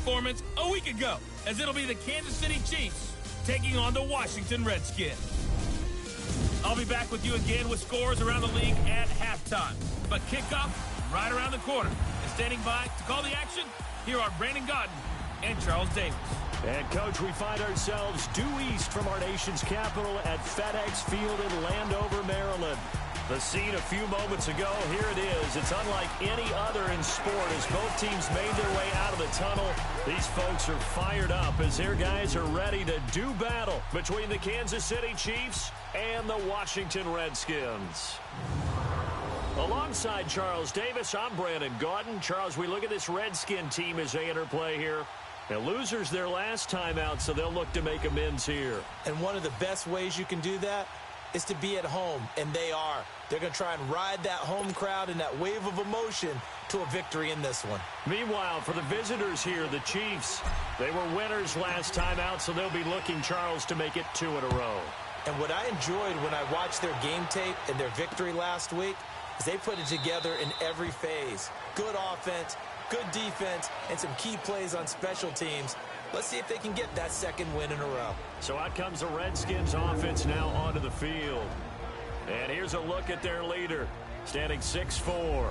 performance a week ago, as it'll be the Kansas City Chiefs taking on the Washington Redskins. I'll be back with you again with scores around the league at halftime. But kickoff right around the corner. And standing by to call the action, here are Brandon Gaudin and Charles Davis. And, Coach, we find ourselves due east from our nation's capital at FedEx Field in Landover, Maryland. The scene a few moments ago, here it is. It's unlike any other in sport as both teams made their way out of the tunnel. These folks are fired up as their guys are ready to do battle between the Kansas City Chiefs and the Washington Redskins. Alongside Charles Davis, I'm Brandon Gaudin. Charles, we look at this Redskin team as they enter play here. The losers their last time out, so they'll look to make amends here. And one of the best ways you can do that is to be at home, and they are. They're going to try and ride that home crowd and that wave of emotion to a victory in this one. Meanwhile, for the visitors here, the Chiefs, they were winners last time out, so they'll be looking, Charles, to make it 2 in a row. And what I enjoyed when I watched their game tape and their victory last week is they put it together in every phase. Good offense, good defense, and some key plays on special teams. Let's see if they can get that second win in a row. So out comes the Redskins offense now onto the field. And here's a look at their leader, standing 6'4".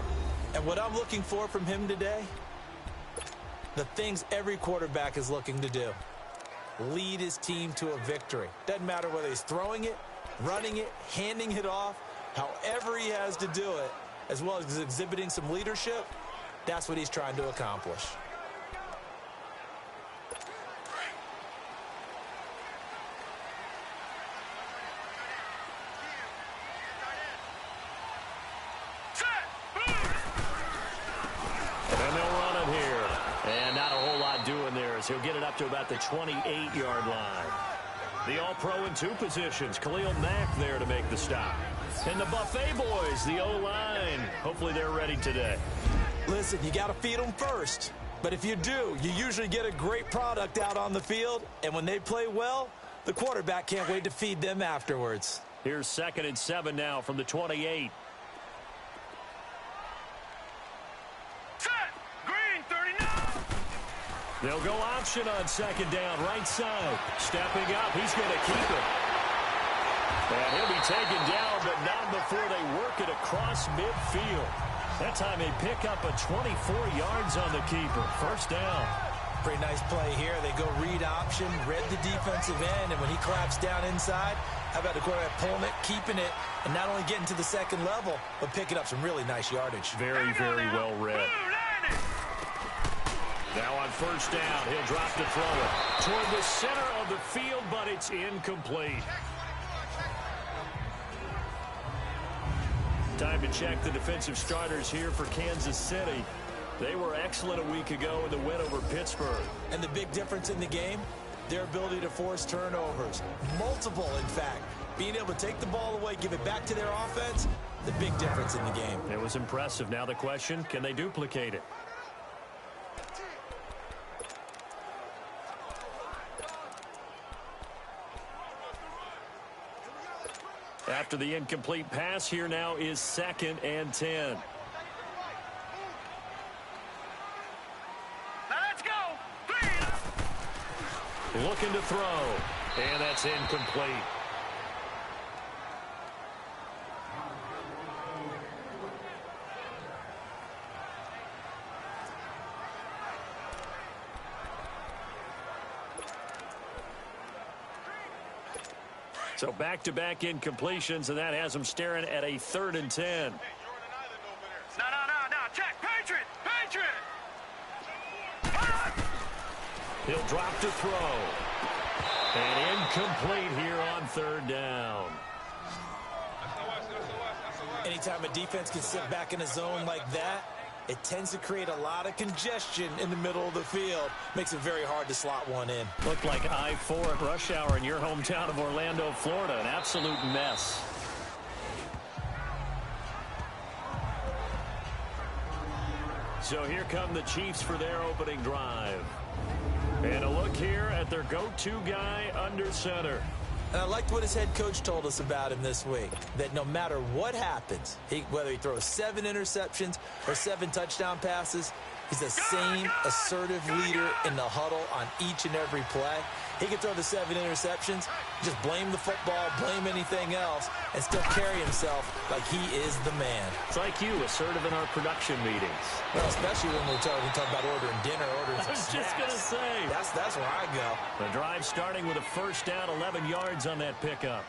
And what I'm looking for from him today, the things every quarterback is looking to do. Lead his team to a victory. Doesn't matter whether he's throwing it, running it, handing it off, however he has to do it, as well as exhibiting some leadership, that's what he's trying to accomplish. He'll get it up to about the 28-yard line. The all-pro in 2 positions. Khalil Mack there to make the stop. And the Buffet boys, the O-line. Hopefully they're ready today. Listen, you got to feed them first. But if you do, you usually get a great product out on the field. And when they play well, the quarterback can't wait to feed them afterwards. Here's 2nd and 7 now from the 28. They'll go option on 2nd down, right side. Stepping up, he's going to keep it. And he'll be taken down, but not before they work it across midfield. That time they pick up a 24 yards on the keeper. First down. Pretty nice play here. They go read option, read the defensive end, and when he claps down inside, how about the quarterback pulling it, keeping it, and not only getting to the second level, but picking up some really nice yardage. Very, very well read. Now on 1st down, he'll drop to throw it toward the center of the field, but it's incomplete. Time to check the defensive starters here for Kansas City. They were excellent a week ago in the win over Pittsburgh. And the big difference in the game, their ability to force turnovers. Multiple, in fact. Being able to take the ball away, give it back to their offense, the big difference in the game. It was impressive. Now the question, can they duplicate it? After the incomplete pass, here now is 2nd and 10. Let's go. Looking to throw, and that's incomplete. So back-to-back incompletions, and that has them staring at a 3rd and 10. No. Check. Patriot. He'll drop to throw. And incomplete here on 3rd down. Anytime a defense can sit back in a zone like that, it tends to create a lot of congestion in the middle of the field. Makes it very hard to slot one in. Looked like I-4 at rush hour in your hometown of Orlando, Florida. An absolute mess. So here come the Chiefs for their opening drive. And a look here at their go-to guy under center. And I liked what his head coach told us about him this week, that no matter what happens, whether he throws 7 interceptions or 7 touchdown passes, He's the same assertive leader in the huddle on each and every play. He can throw the 7 interceptions, just blame the football, blame anything else, and still carry himself like he is the man. It's like you, assertive in our production meetings. Well, especially when we talk about ordering dinner, ordering some I was snacks. just going to say. That's where I go. The drive starting with a first down, 11 yards on that pickup.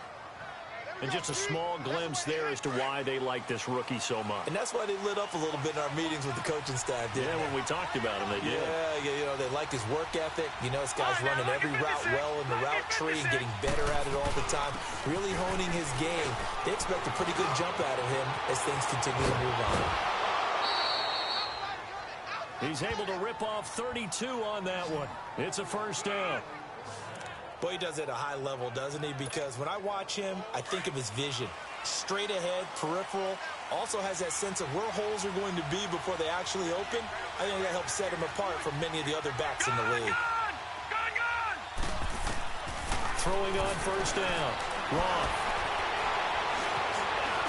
And just a small glimpse there as to why they like this rookie so much. And that's why they lit up a little bit in our meetings with the coaching staff, didn't they? When we talked about him, they did. Yeah, they like his work ethic. You know, this guy's running every route well in the route tree and getting better at it all the time, really honing his game. They expect a pretty good jump out of him as things continue to move on. He's able to rip off 32 on that one. It's a first down. Boy, he does it at a high level, doesn't he? Because when I watch him, I think of his vision. Straight ahead, peripheral. Also has that sense of where holes are going to be before they actually open. I think that helps set him apart from many of the other backs in the league. Throwing on first down. Roth.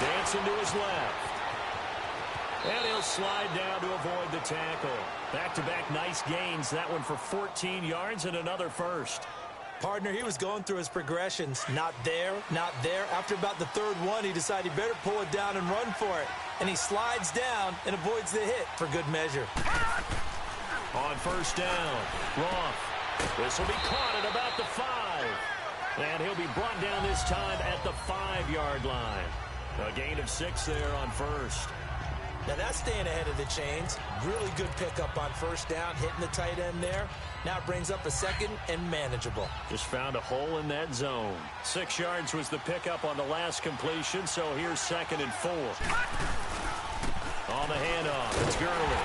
Dancing to his left. And he'll slide down to avoid the tackle. Back-to-back nice gains. That one for 14 yards and another first. Partner, he was going through his progressions. Not there, not there. After about the third one, he decided he better pull it down and run for it. And he slides down and avoids the hit for good measure. On first down, Roth. This will be caught at about the 5. And he'll be brought down this time at the 5-yard line. A gain of 6 there on first. Now that's staying ahead of the chains. Really good pickup on first down, hitting the tight end there. Now it brings up a second and manageable. Just found a hole in that zone. 6 yards was the pickup on the last completion, so here's 2nd and 4. On the handoff, it's Gurley.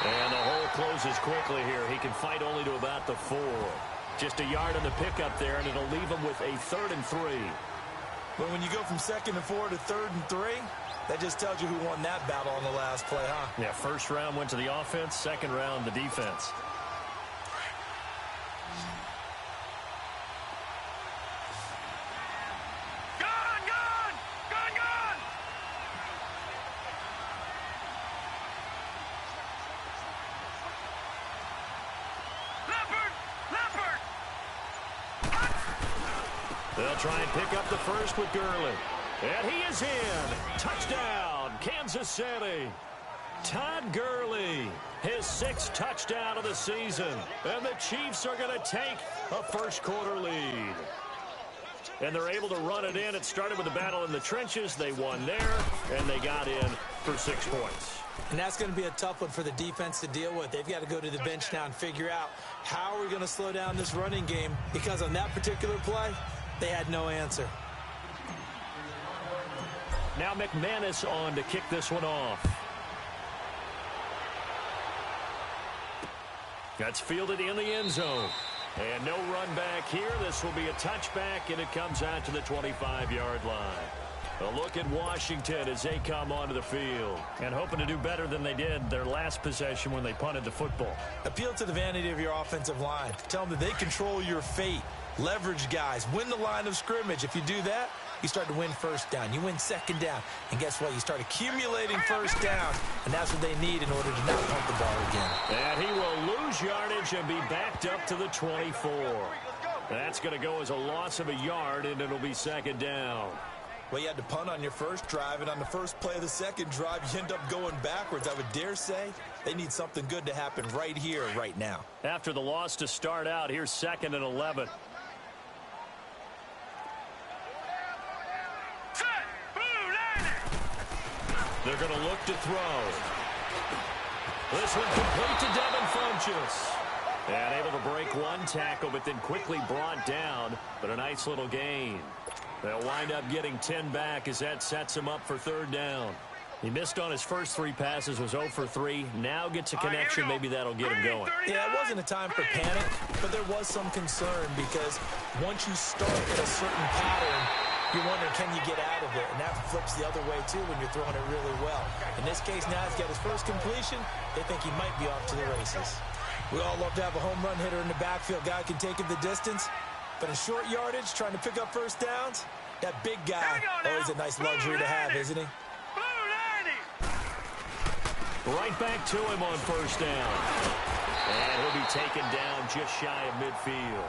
And the hole closes quickly here. He can fight only to about the 4. Just a yard on the pickup there, and it'll leave him with a 3rd and 3. But when you go from 2nd and 4 to 3rd and 3, that just tells you who won that battle on the last play, huh? Yeah, first round went to the offense, second round the defense. They'll try and pick up the first with Gurley. And he is in. Touchdown, Kansas City. Todd Gurley, his 6th touchdown of the season. And the Chiefs are going to take a first-quarter lead. And they're able to run it in. It started with a battle in the trenches. They won there, and they got in for 6 points. And that's going to be a tough one for the defense to deal with. They've got to go to the bench now and figure out how are we going to slow down this running game, because on that particular play, they had no answer. Now McManus on to kick this one off. That's fielded in the end zone. And no run back here. This will be a touchback, and it comes out to the 25-yard line. A look at Washington as they come onto the field and hoping to do better than they did their last possession when they punted the football. Appeal to the vanity of your offensive line. Tell them that they control your fate. Leverage guys. Win the line of scrimmage. If you do that, you start to win first down. You win second down. And guess what? You start accumulating first downs. And that's what they need in order to not punt the ball again. And he will lose yardage and be backed up to the 24. That's going to go as a loss of a yard, and it'll be 2nd down. Well, you had to punt on your first drive, and on the first play of the second drive, you end up going backwards. I would dare say they need something good to happen right here, right now. After the loss to start out, here's 2nd and 11. They're going to look to throw. This one complete to Devin Funchess. And able to break one tackle, but then quickly brought down. But a nice little gain. They'll wind up getting 10 back as that sets him up for 3rd down. He missed on his first 3 passes, was 0 for 3. Now gets a connection. Maybe that'll get him going. Yeah, it wasn't a time for panic, but there was some concern because once you start in a certain pattern, you're wondering, can you get out of it? And that flips the other way, too, when you're throwing it really well. In this case, now he's got his first completion. They think he might be off to the races. We all love to have a home run hitter in the backfield. Guy can take it the distance. But in short yardage, trying to pick up first downs, that big guy, always a nice luxury to have, isn't he? Right back to him on first down. And he'll be taken down just shy of midfield.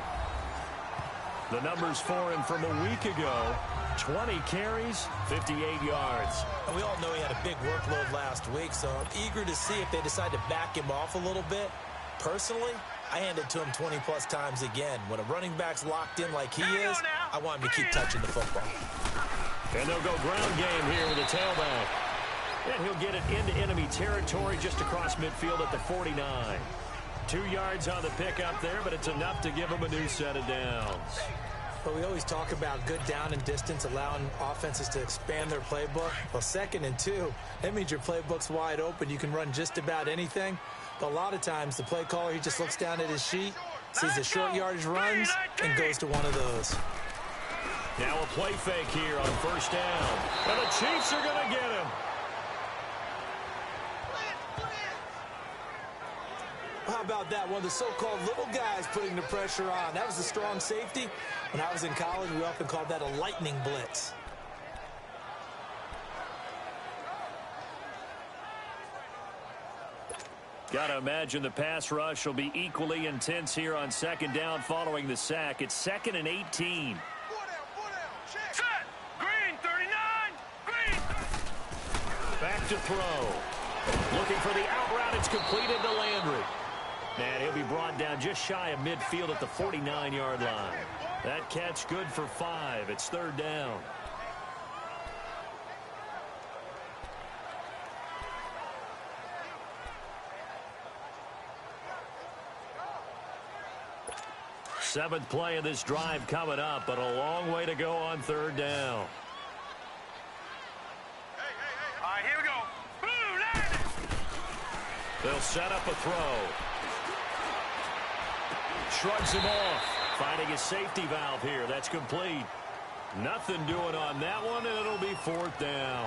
The numbers for him from a week ago, 20 carries, 58 yards. And we all know he had a big workload last week, so I'm eager to see if they decide to back him off a little bit. Personally, I hand it to him 20-plus times again. When a running back's locked in like he is, I want him to keep touching the football. And they'll go ground game here with the tailback. And he'll get it into enemy territory just across midfield at the 49. 2 yards on the pickup there, but it's enough to give him a new set of downs. But we always talk about good down and distance, allowing offenses to expand their playbook. Well, 2nd and 2, that means your playbook's wide open. You can run just about anything. But a lot of times, the play caller, he just looks down at his sheet, sees the short yardage runs, and goes to one of those. Now a play fake here on first down. And the Chiefs are going to get him. How about that? One of the so-called little guys putting the pressure on. That was the strong safety. When I was in college, we often called that a lightning blitz. Got to imagine the pass rush will be equally intense here on second down following the sack. It's 2nd and 18. Set. Green 39. Green. Back to throw. Looking for the out route. It's completed to Landry. And he'll be brought down just shy of midfield at the 49-yard line. That catch good for 5. It's 3rd down. Seventh play of this drive coming up, but a long way to go on 3rd down. All right, here we go. Blue, landing. They'll set up a throw. Shrugs him off. Finding his safety valve here. That's complete. Nothing doing on that one, and it'll be 4th down.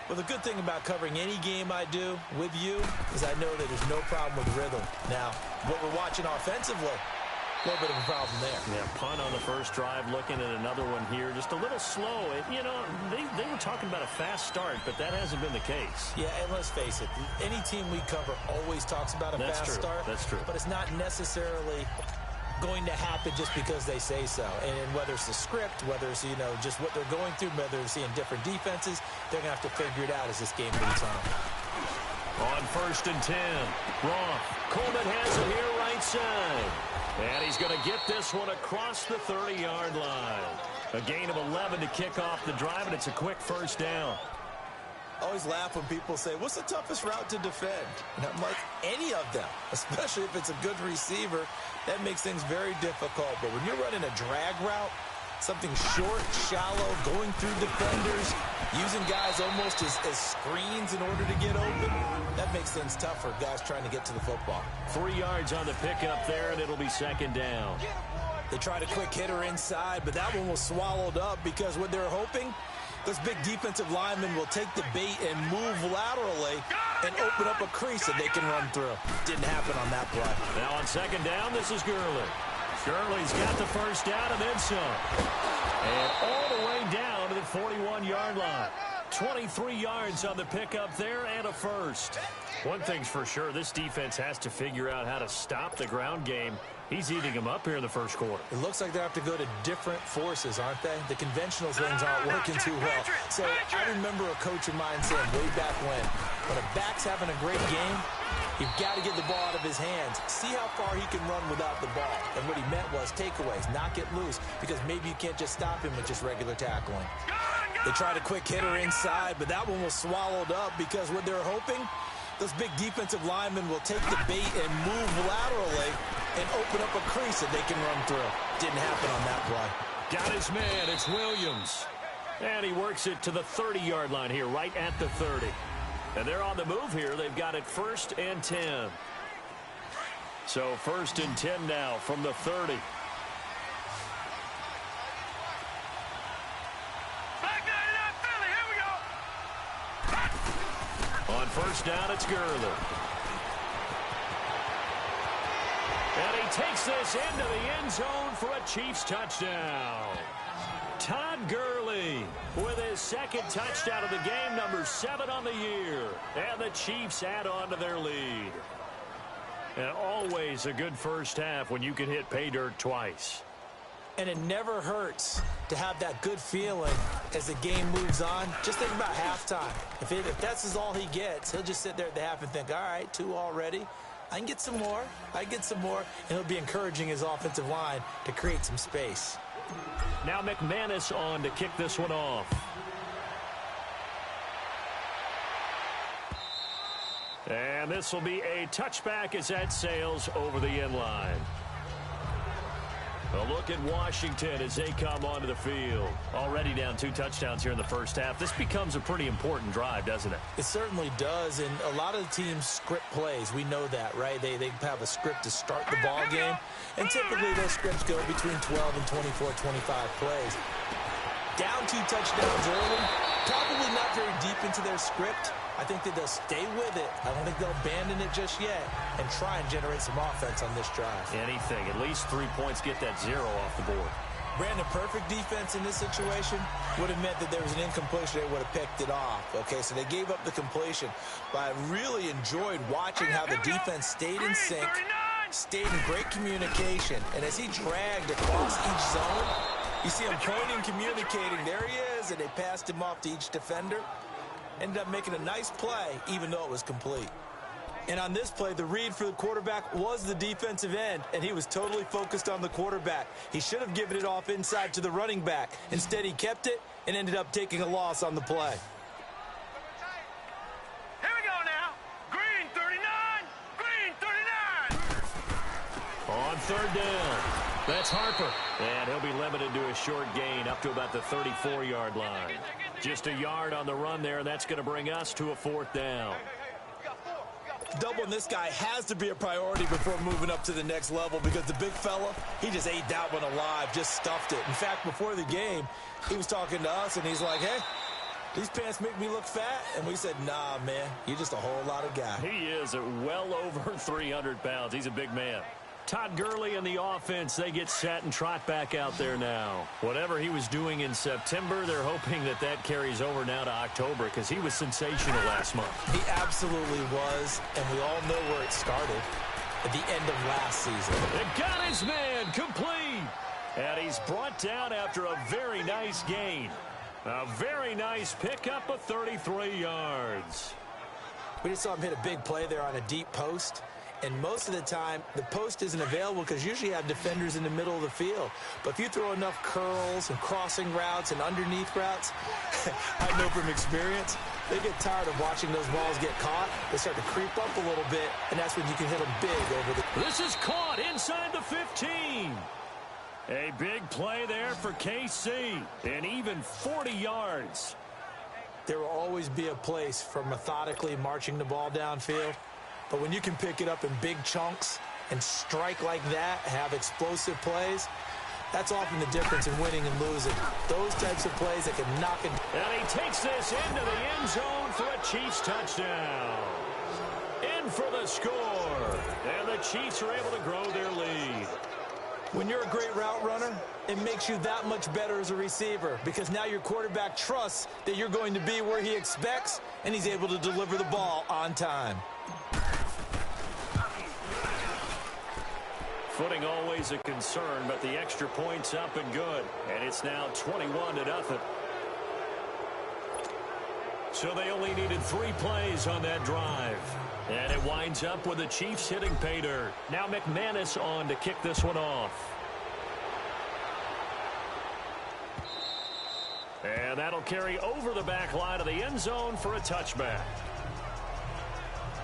Well, the good thing about covering any game I do with you is I know that there's no problem with rhythm. Now, what we're watching offensively, a little bit of a problem there. Yeah, punt on the first drive, looking at another one here. Just a little slow. You know, they were talking about a fast start, but that hasn't been the case. Yeah, and let's face it, any team we cover always talks about a fast start. That's true. But it's not necessarily going to happen just because they say so. And whether it's the script, whether it's, you know, just what they're going through, whether they're seeing different defenses, they're going to have to figure it out as this game moves on. On 1st and 10, Roth. Coleman has it here right side. And he's going to get this one across the 30-yard line. A gain of 11 to kick off the drive, and it's a quick 1st down. I always laugh when people say, what's the toughest route to defend? And I'm like, any of them, especially if it's a good receiver. That makes things very difficult. But when you're running a drag route, something short, shallow, going through defenders, using guys almost as screens in order to get open, that makes things tough for guys trying to get to the football. 3 yards on the pickup there, and it'll be 2nd down. They tried a quick hitter inside, but that one was swallowed up because what they're hoping, those big defensive linemen will take the bait and move laterally and open up a crease that they can run through. Didn't happen on that play. Now on 2nd down, this is Gurley. Gurley's got the 1st down and then some. And all the way down to the 41-yard line. 23 yards on the pickup there and a 1st. One thing's for sure, this defense has to figure out how to stop the ground game. He's eating them up here in the 1st quarter. It looks like they have to go to different forces, aren't they? The conventional things aren't working too well. So I remember a coach of mine saying way back when a back's having a great game, you've got to get the ball out of his hands. See how far he can run without the ball. And what he meant was takeaways, knock it loose, because maybe you can't just stop him with just regular tackling. They tried a quick hitter inside, but that one was swallowed up because what they're hoping, those big defensive linemen will take the bait and move laterally and open up a crease that they can run through. Didn't happen on that play. Got his man. It's Williams. And he works it to the 30-yard line here, right at the 30. And they're on the move here. They've got it 1st and 10. So 1st and 10 now from the 30. On 1st down, it's Gurley. And he takes this into the end zone for a Chiefs touchdown. Todd Gurley Gurley with his second touchdown of the game, number 7 on the year. And the Chiefs add on to their lead. And always a good first half when you can hit pay dirt twice. And it never hurts to have that good feeling as the game moves on. Just think about halftime. If that's all he gets, he'll just sit there at the half and think, all right, 2 already. I can get some more. I can get some more. And he'll be encouraging his offensive line to create some space. Now McManus on to kick this one off. And this will be a touchback as that sails over the end line. A look at Washington as they come onto the field. Already down 2 touchdowns here in the first half. This becomes a pretty important drive, doesn't it? It certainly does, and a lot of the teams script plays. We know that, right? They have a script to start the ball game, and typically those scripts go between 12 and 24, 25 plays. Down 2 touchdowns early, probably not very deep into their script. I think that they'll stay with it. I don't think they'll abandon it just yet and try and generate some offense on this drive. Anything. At least 3 points, get that 0 off the board. Brandon, perfect defense in this situation would have meant that there was an incompletion. They would have picked it off. Okay, so they gave up the completion. But I really enjoyed watching how the defense stayed in sync, stayed in great communication. And as he dragged across each zone, you see him pointing, communicating. There he is, and they passed him off to each defender. Ended up making a nice play, even though it was complete. And on this play, the read for the quarterback was the defensive end, and he was totally focused on the quarterback. He should have given it off inside to the running back. Instead, he kept it and ended up taking a loss on the play. Here we go now. Green 39. Green 39. On 3rd down, that's Harper. And he'll be limited to a short gain up to about the 34-yard line. Just a yard on the run there, and that's going to bring us to a 4th down. Doubling this guy has to be a priority before moving up to the next level because the big fella, he just ate that one alive, just stuffed it. In fact, before the game, he was talking to us, and he's like, hey, these pants make me look fat. And we said, nah, man, you're just a whole lot of guy. He is at well over 300 pounds. He's a big man. Todd Gurley and the offense, they get set and trot back out there now. Whatever he was doing in September, they're hoping that that carries over now to October because he was sensational last month. He absolutely was, and we all know where it started at the end of last season. It got his man complete, and he's brought down after a very nice gain. A very nice pickup of 33 yards. We just saw him hit a big play there on a deep post. And most of the time, the post isn't available because usually you have defenders in the middle of the field. But if you throw enough curls and crossing routes and underneath routes, I know from experience, they get tired of watching those balls get caught. They start to creep up a little bit, and that's when you can hit them big over the... This is caught inside the 15. A big play there for KC, and even 40 yards. There will always be a place for methodically marching the ball downfield. But when you can pick it up in big chunks and strike like that, have explosive plays, that's often the difference in winning and losing. Those types of plays that can knock it. And he takes this into the end zone for a Chiefs touchdown. In for the score. And the Chiefs are able to grow their lead. When you're a great route runner, it makes you that much better as a receiver because now your quarterback trusts that you're going to be where he expects, and he's able to deliver the ball on time. Footing always a concern, but the extra point's up and good. And it's now 21-0. So they only needed 3 plays on that drive. And it winds up with the Chiefs hitting pay dirt. Now McManus on to kick this one off. And that'll carry over the back line of the end zone for a touchback.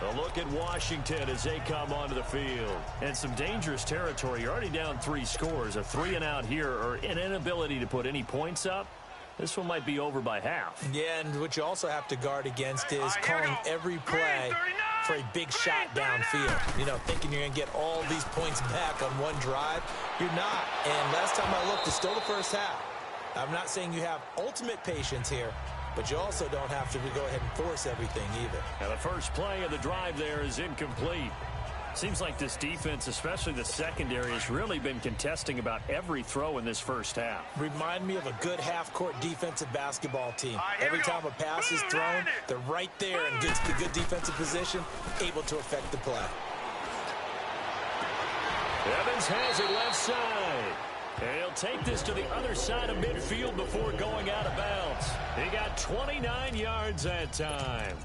A look at Washington as they come onto the field. And some dangerous territory. You're already down 3 scores. A 3-and-out here or an inability to put any points up. This one might be over by half. Yeah, and what you also have to guard against is calling every play for a big shot downfield. You know, thinking you're going to get all these points back on one drive. You're not. And last time I looked, it's still the first half. I'm not saying you have ultimate patience here, but you also don't have to go ahead and force everything either. Now the first play of the drive there is incomplete. Seems like this defense, especially the secondary, has really been contesting about every throw in this first half. Remind me of a good half-court defensive basketball team. Every time a pass is thrown, they're right there in good defensive position, able to affect the play. Evans has it left side. And he'll take this to the other side of midfield before going out of bounds. He got 29 yards that time.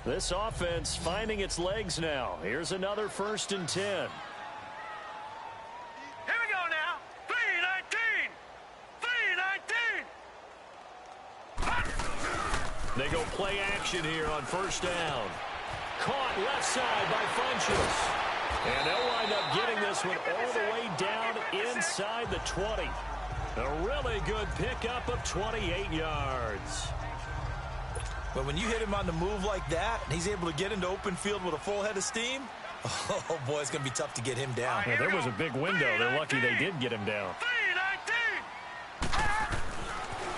This offense finding its legs now. Here's another 1st and 10. Here we go now. 3-19. 3-19. They go play action here on 1st down. Caught left side by Funchess. And they'll wind up getting this one all the way down inside the 20. A really good pickup of 28 yards. But when you hit him on the move like that, and he's able to get into open field with a full head of steam, oh, boy, it's going to be tough to get him down. Well, there was a big window. They're lucky they did get him down. 3-19.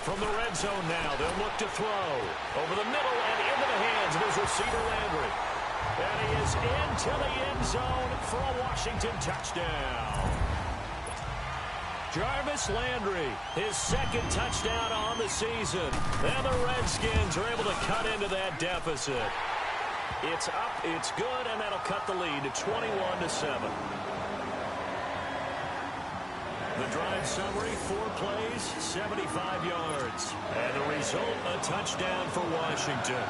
From the red zone now, they'll look to throw. Over the middle and into the hands of his receiver, Landry. And he is into the end zone for a Washington touchdown. Jarvis Landry, his 2nd touchdown on the season. And the Redskins are able to cut into that deficit. It's up, it's good, and that'll cut the lead to 21-7. The drive summary, 4 plays, 75 yards. And the result, a touchdown for Washington.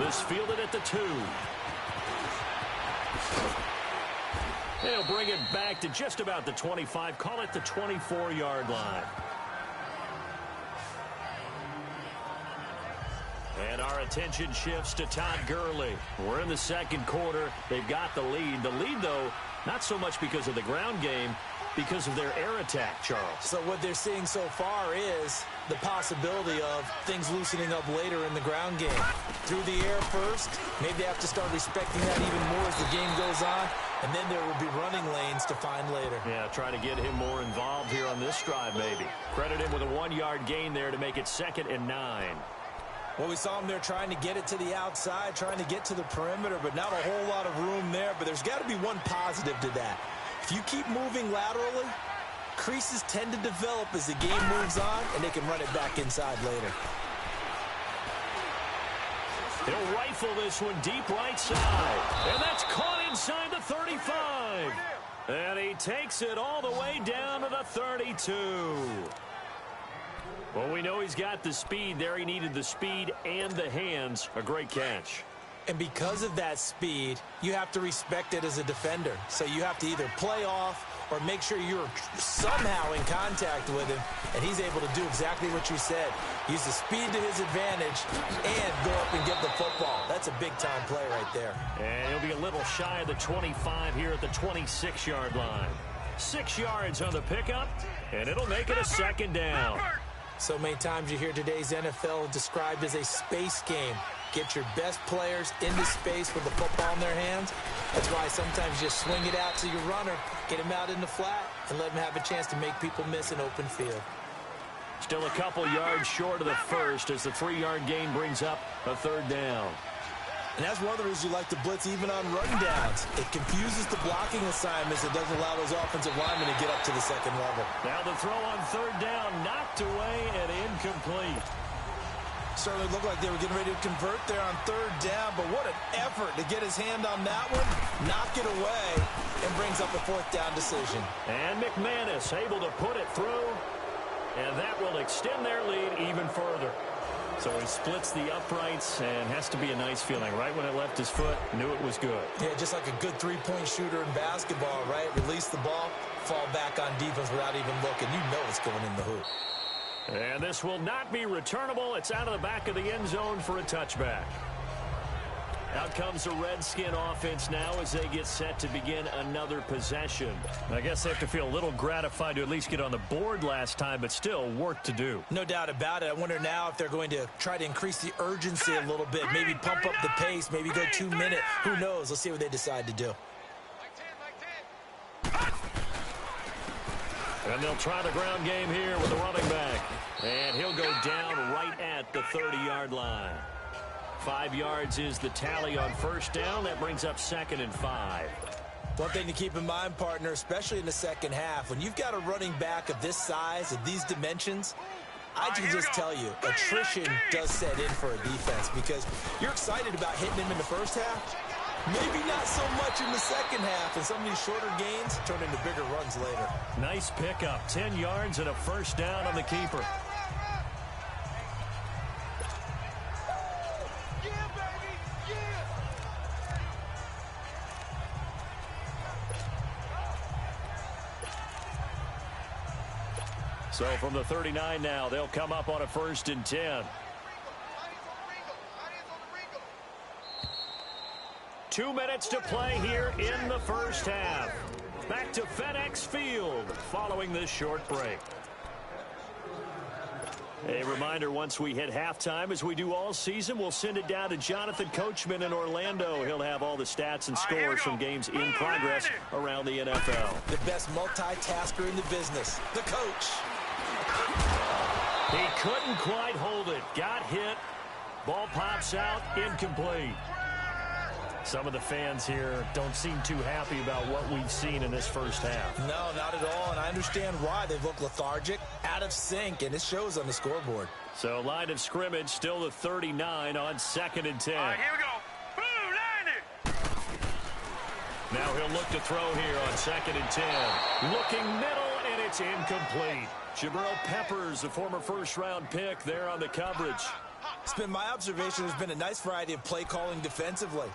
This fielded at the 2. They'll bring it back to just about the 25. Call it the 24-yard line. And our attention shifts to Todd Gurley. We're in the 2nd quarter. They've got the lead. The lead, though, not so much because of the ground game, because of their air attack, Charles. So what they're seeing so far is the possibility of things loosening up later in the ground game. Through the air first, maybe they have to start respecting that even more as the game goes on, and then there will be running lanes to find later. Yeah, trying to get him more involved here on this drive, maybe. Credit him with a 1-yard gain there to make it 2nd and 9. Well, we saw him there trying to get it to the outside, trying to get to the perimeter, but not a whole lot of room there. But there's got to be one positive to that. If you keep moving laterally, creases tend to develop as the game moves on, and they can run it back inside later. He'll rifle this one deep right side. And that's caught inside the 35. And he takes it all the way down to the 32. Well, we know he's got the speed there. He needed the speed and the hands. A great catch. And because of that speed, you have to respect it as a defender. So you have to either play off or make sure you're somehow in contact with him, and he's able to do exactly what you said. Use the speed to his advantage and go up and get the football. That's a big-time play right there. And he'll be a little shy of the 25 here at the 26-yard line. 6 yards on the pickup, and it'll make it a 2nd down. So many times you hear today's NFL described as a space game. Get your best players into space with the football in their hands. That's why sometimes you swing it out to your runner, get him out in the flat, and let him have a chance to make people miss an open field. Still a couple yards short of the first as the 3-yard gain brings up a 3rd down. And that's one of the reasons you like to blitz even on run downs. It confuses the blocking assignments. It doesn't allow those offensive linemen to get up to the 2nd level. Now the throw on 3rd down, knocked away and incomplete. Certainly looked like they were getting ready to convert there on 3rd down, but what an effort to get his hand on that one, knock it away, and brings up a 4th down decision. And McManus able to put it through, and that will extend their lead even further. So he splits the uprights, and has to be a nice feeling. Right when it left his foot, knew it was good. Yeah, just like a good 3-point shooter in basketball, right? Release the ball, fall back on defense without even looking. You know it's going in the hoop. And this will not be returnable. It's out of the back of the end zone for a touchback. Out comes the Redskin offense now as they get set to begin another possession. I guess they have to feel a little gratified to at least get on the board last time, but still work to do. No doubt about it. I wonder now if they're going to try to increase the urgency a little bit, maybe pump up the pace, maybe go 2 minute. Who knows? Let's see what they decide to do. And they'll try the ground game here with the running back. And he'll go down right at the 30-yard line. 5 yards is the tally on first down. That brings up 2nd and 5. One thing to keep in mind, partner, especially in the second half, when you've got a running back of this size, of these dimensions, I can just tell you, attrition does set in for a defense because you're excited about hitting him in the first half. Maybe not so much in the second half, and some of these shorter gains turn into bigger runs later. Nice pickup, 10 yards and a first down on the keeper. So from the 39 now, they'll come up on a 1st and 10. 2 minutes to play here in the first half. Back to FedEx Field following this short break. A reminder, once we hit halftime, as we do all season, we'll send it down to Jonathan Coachman in Orlando. He'll have all the stats and scores from games in progress around the NFL. The best multitasker in the business, the coach. He couldn't quite hold it. Got hit. Ball pops out. Incomplete. Some of the fans here don't seem too happy about what we've seen in this first half. No, not at all, and I understand why. They look lethargic, out of sync, and it shows on the scoreboard. So line of scrimmage still the 39 on 2nd and 10. All right, here we go. Boom, landed. Now he'll look to throw here on 2nd and 10. Looking middle, and it's incomplete. Jabril Peppers, a former first-round pick, there on the coverage. It's been my observation there's been a nice variety of play calling defensively.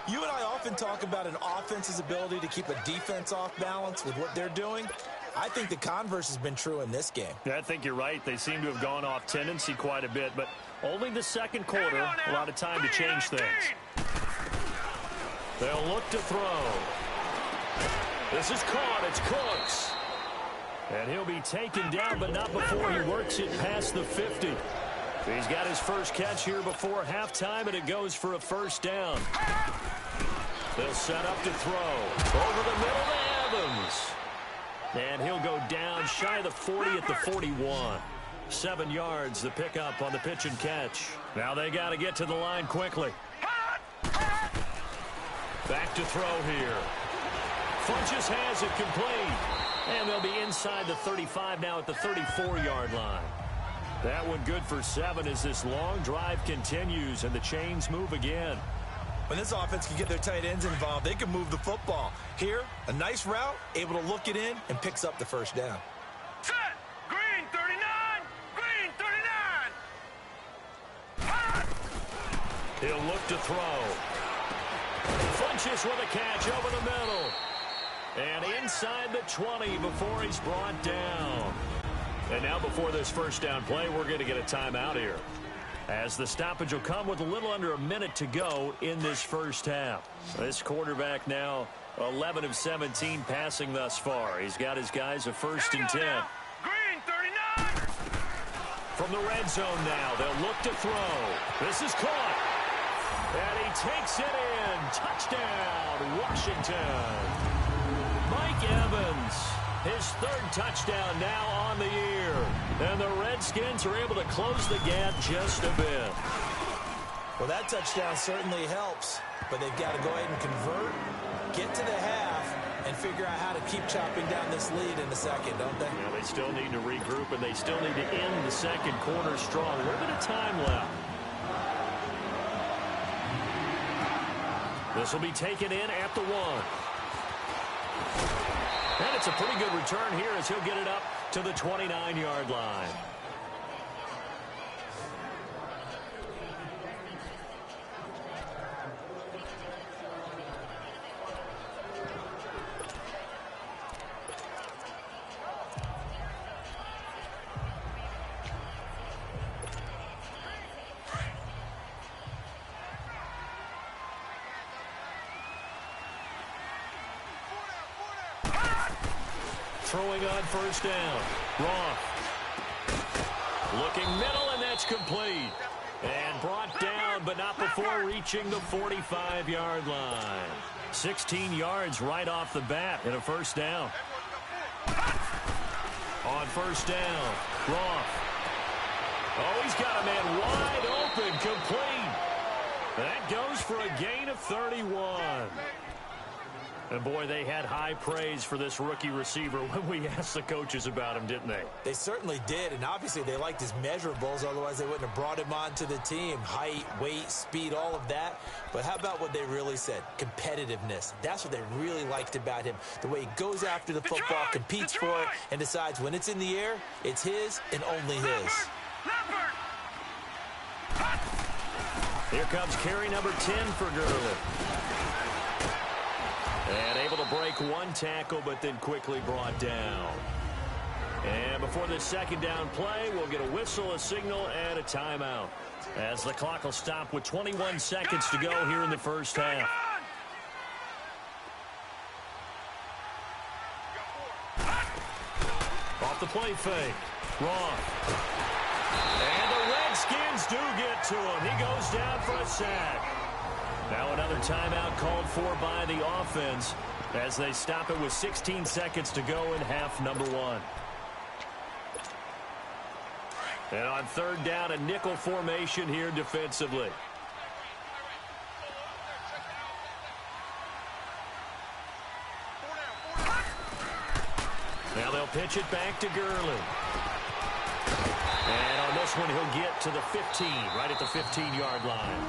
You and I often talk about an offense's ability to keep a defense off balance with what they're doing. I think the converse has been true in this game. Yeah, I think you're right. They seem to have gone off tendency quite a bit, but only the second quarter, a lot of time to change things. They'll look to throw. This is caught. It's Cooks. And he'll be taken down, but not before he works it past the 50. He's got his first catch here before halftime, and it goes for a first down. They'll set up to throw. Over the middle to Evans. And he'll go down shy of the 40 at the 41. 7 yards, the pickup on the pitch and catch. Now they got to get to the line quickly. Back to throw here. Funches has it complete. And they'll be inside the 35 now at the 34-yard line. That one good for 7 as this long drive continues and the chains move again. When this offense can get their tight ends involved, they can move the football. Here, a nice route, able to look it in, and picks up the first down. Set! Green 39! Green 39! He'll look to throw. Funches with a catch over the middle. And inside the 20 before he's brought down. And now before this first down play, we're going to get a timeout here, as the stoppage will come with a little under a minute to go in this first half. This quarterback now 11 of 17 passing thus far. He's got his guys a 1st and 10. Green 39! From the red zone now, they'll look to throw. This is caught. And he takes it in. Touchdown, Washington. Mike Evans, his 3rd touchdown now on the year. And the Redskins are able to close the gap just a bit. Well, that touchdown certainly helps, but they've got to go ahead and convert, get to the half, and figure out how to keep chopping down this lead in the second, don't they? Yeah, they still need to regroup, and they still need to end the second quarter strong. A little bit of time left. This will be taken in at the 1. And it's a pretty good return here as he'll get it up to the 29-yard line. Throwing on first down. Roth. Looking middle, and that's complete. And brought down, but not before reaching the 45-yard line. 16 yards right off the bat and a first down. On first down, Roth. Oh, he's got a man wide open, complete. That goes for a gain of 31. And, boy, they had high praise for this rookie receiver when we asked the coaches about him, didn't they? They certainly did, and obviously they liked his measurables. Otherwise, they wouldn't have brought him onto the team. Height, weight, speed, all of that. But how about what they really said? Competitiveness. That's what they really liked about him. The way he goes after the football, competes for it, and decides when it's in the air, it's his and only his. Here comes carry number 10 for Gurley. And able to break one tackle, but then quickly brought down. And before this second down play, we'll get a whistle, a signal, and a timeout, as the clock will stop with 21 seconds to go here in the first half. Off the play fake. Wrong. And the Redskins do get to him. He goes down for a sack. Now another timeout called for by the offense as they stop it with 16 seconds to go in half number 1. And on third down, a nickel formation here defensively. Now they'll pitch it back to Gurley. And on this one, he'll get to the 15, right at the 15-yard line.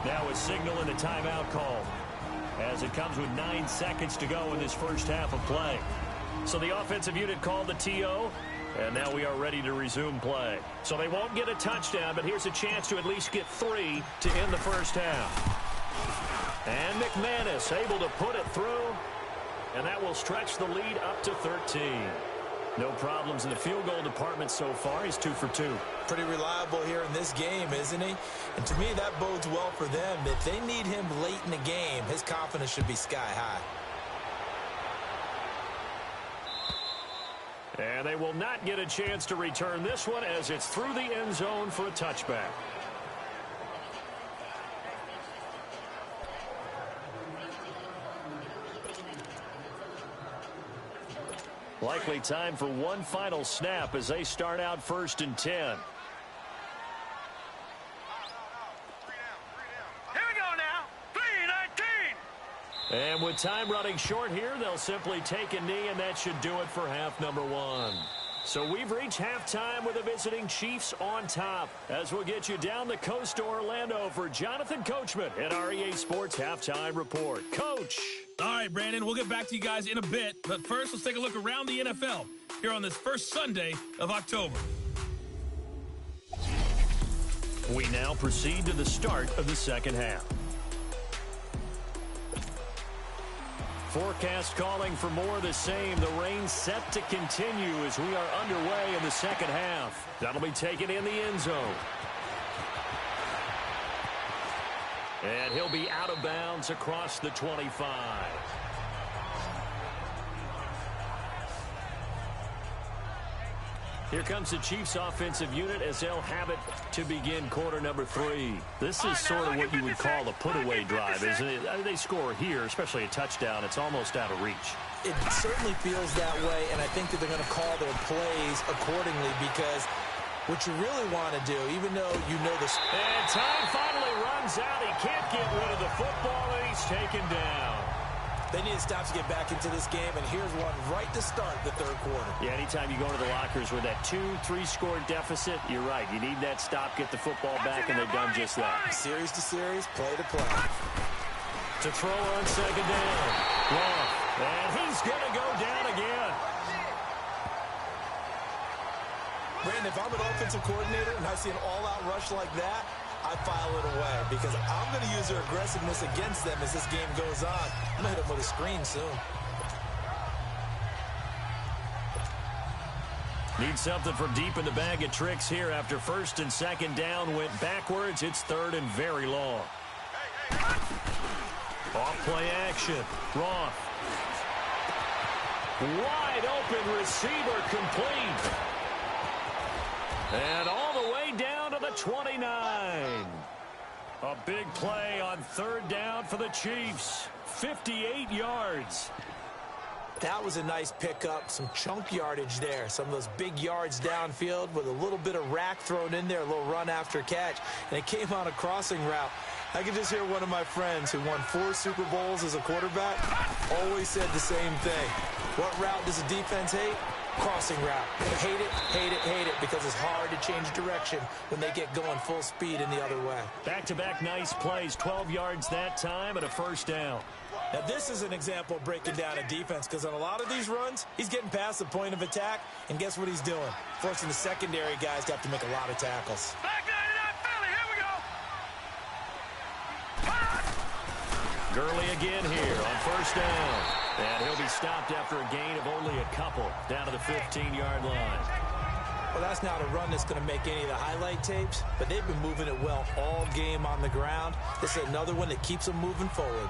Now a signal and a timeout call as it comes with 9 seconds to go in this first half of play. So the offensive unit called the TO, and now we are ready to resume play. So they won't get a touchdown, but here's a chance to at least get 3 to end the first half. And McManus able to put it through, and that will stretch the lead up to 13. No problems in the field goal department so far. He's 2 for 2. Pretty reliable here in this game, isn't he? And to me, that bodes well for them. If they need him late in the game, his confidence should be sky high. And they will not get a chance to return this one as it's through the end zone for a touchback. Likely time for one final snap as they start out 1st and 10. Here we go now. 3:19. And with time running short here, they'll simply take a knee, and that should do it for half number 1. So we've reached halftime with the visiting Chiefs on top. As we'll get you down the coast to Orlando for Jonathan Coachman at our EA Sports Halftime Report. Coach. All right, Brandon, we'll get back to you guys in a bit. But first, let's take a look around the NFL here on this first Sunday of October. We now proceed to the start of the second half. Forecast calling for more of the same. The rain set to continue as we are underway in the second half. That'll be taken in the end zone. And he'll be out of bounds across the 25. Here comes the Chiefs offensive unit as they'll have it to begin quarter number 3. This is sort of what you would call a put-away drive, isn't it? I mean, they score here, especially a touchdown. It's almost out of reach. It certainly feels that way, and I think that they're going to call their plays accordingly because what you really want to do, even though you know this. And time finally runs out. He can't get rid of the football, and he's taken down. They need to stop to get back into this game, and here's one right to start the third quarter. Yeah, anytime you go into the lockers with that 2-3 score deficit, you're right. You need that stop, get the football back, and they've done just that. Series to series, play to play. To throw on second down. Long. And he's going to go down again. Brandon, if I'm an offensive coordinator and I see an all-out rush like that, I file it away because I'm going to use their aggressiveness against them as this game goes on. I'm going to hit them with a screen soon. Need something from deep in the bag of tricks here after first and second down went backwards. It's third and very long. Off play action. Roth. Wide open receiver complete. And all the way down to the 29. A big play on third down for the Chiefs. 58 yards. That was a nice pickup, some chunk yardage there. Some of those big yards downfield with a little bit of rack thrown in there, a little run after catch. And it came on a crossing route. I could just hear one of my friends who won 4 Super Bowls as a quarterback always said the same thing. What route does the defense hate? Crossing route. Hate it, hate it, hate it, because it's hard to change direction when they get going full speed in the other way. Back-to-back nice plays, 12 yards that time and a first down. Now, this is an example of breaking down a defense, because on a lot of these runs, he's getting past the point of attack, and guess what he's doing? Forcing the secondary guys to have to make a lot of tackles. Back 99 Philly, here we go. Gurley again here on first down. And he'll be stopped after a gain of only a couple down to the 15-yard line. Well, that's not a run that's going to make any of the highlight tapes, but they've been moving it well all game on the ground. This is another one that keeps them moving forward.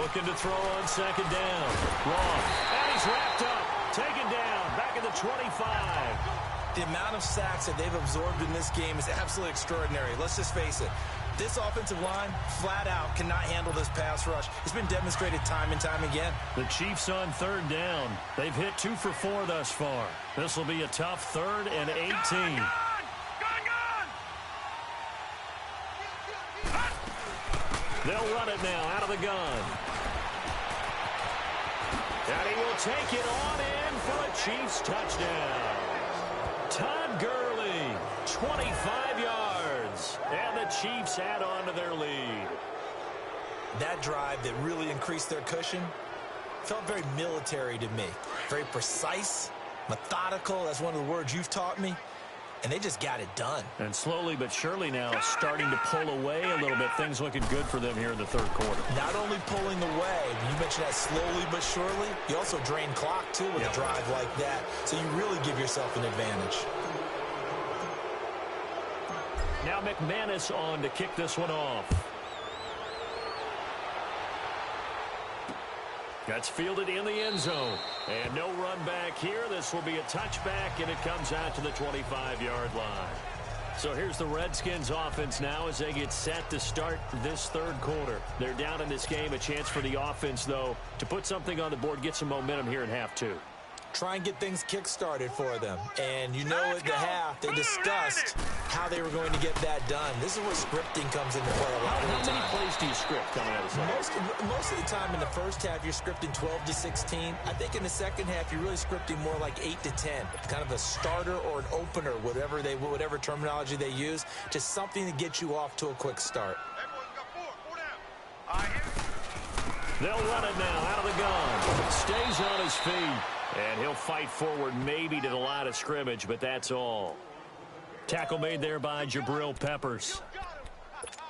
Looking to throw on second down. Wrong. And he's wrapped up. Taken down. Back at the 25. The amount of sacks that they've absorbed in this game is absolutely extraordinary. Let's just face it. This offensive line, flat out, cannot handle this pass rush. It's been demonstrated time and time again. The Chiefs on third down. They've hit 2 for 4 thus far. This will be a tough 3rd and 18. Gone! They'll run it now out of the gun. And he will take it on in for a Chiefs touchdown. Todd Gurley, 25 yards. And the Chiefs add on to their lead. That drive that really increased their cushion felt very military to me. Very precise, methodical. That's one of the words you've taught me. And they just got it done. And slowly but surely now starting to pull away a little bit. Things looking good for them here in the third quarter. Not only pulling away, you mentioned that slowly but surely, you also drain clock, too, with a drive like that. So you really give yourself an advantage. Now McManus on to kick this one off. That's fielded in the end zone. And no run back here. This will be a touchback, and it comes out to the 25-yard line. So here's the Redskins offense now as they get set to start this third quarter. They're down in this game. A chance for the offense, though, to put something on the board, get some momentum here in half 2. Try and get things kick-started for them. And you know at the half, they discussed how they were going to get that done. This is where scripting comes into play a lot of the time. How many plays do you script coming out of the Most of the time in the first half, you're scripting 12 to 16. I think in the second half, you're really scripting more like 8 to 10. Kind of a starter or an opener, whatever terminology they use. Just something to get you off to a quick start. They'll run it now out of the gun. Stays on his feet. And he'll fight forward maybe to the line of scrimmage, but that's all. Tackle made there by Jabril Peppers.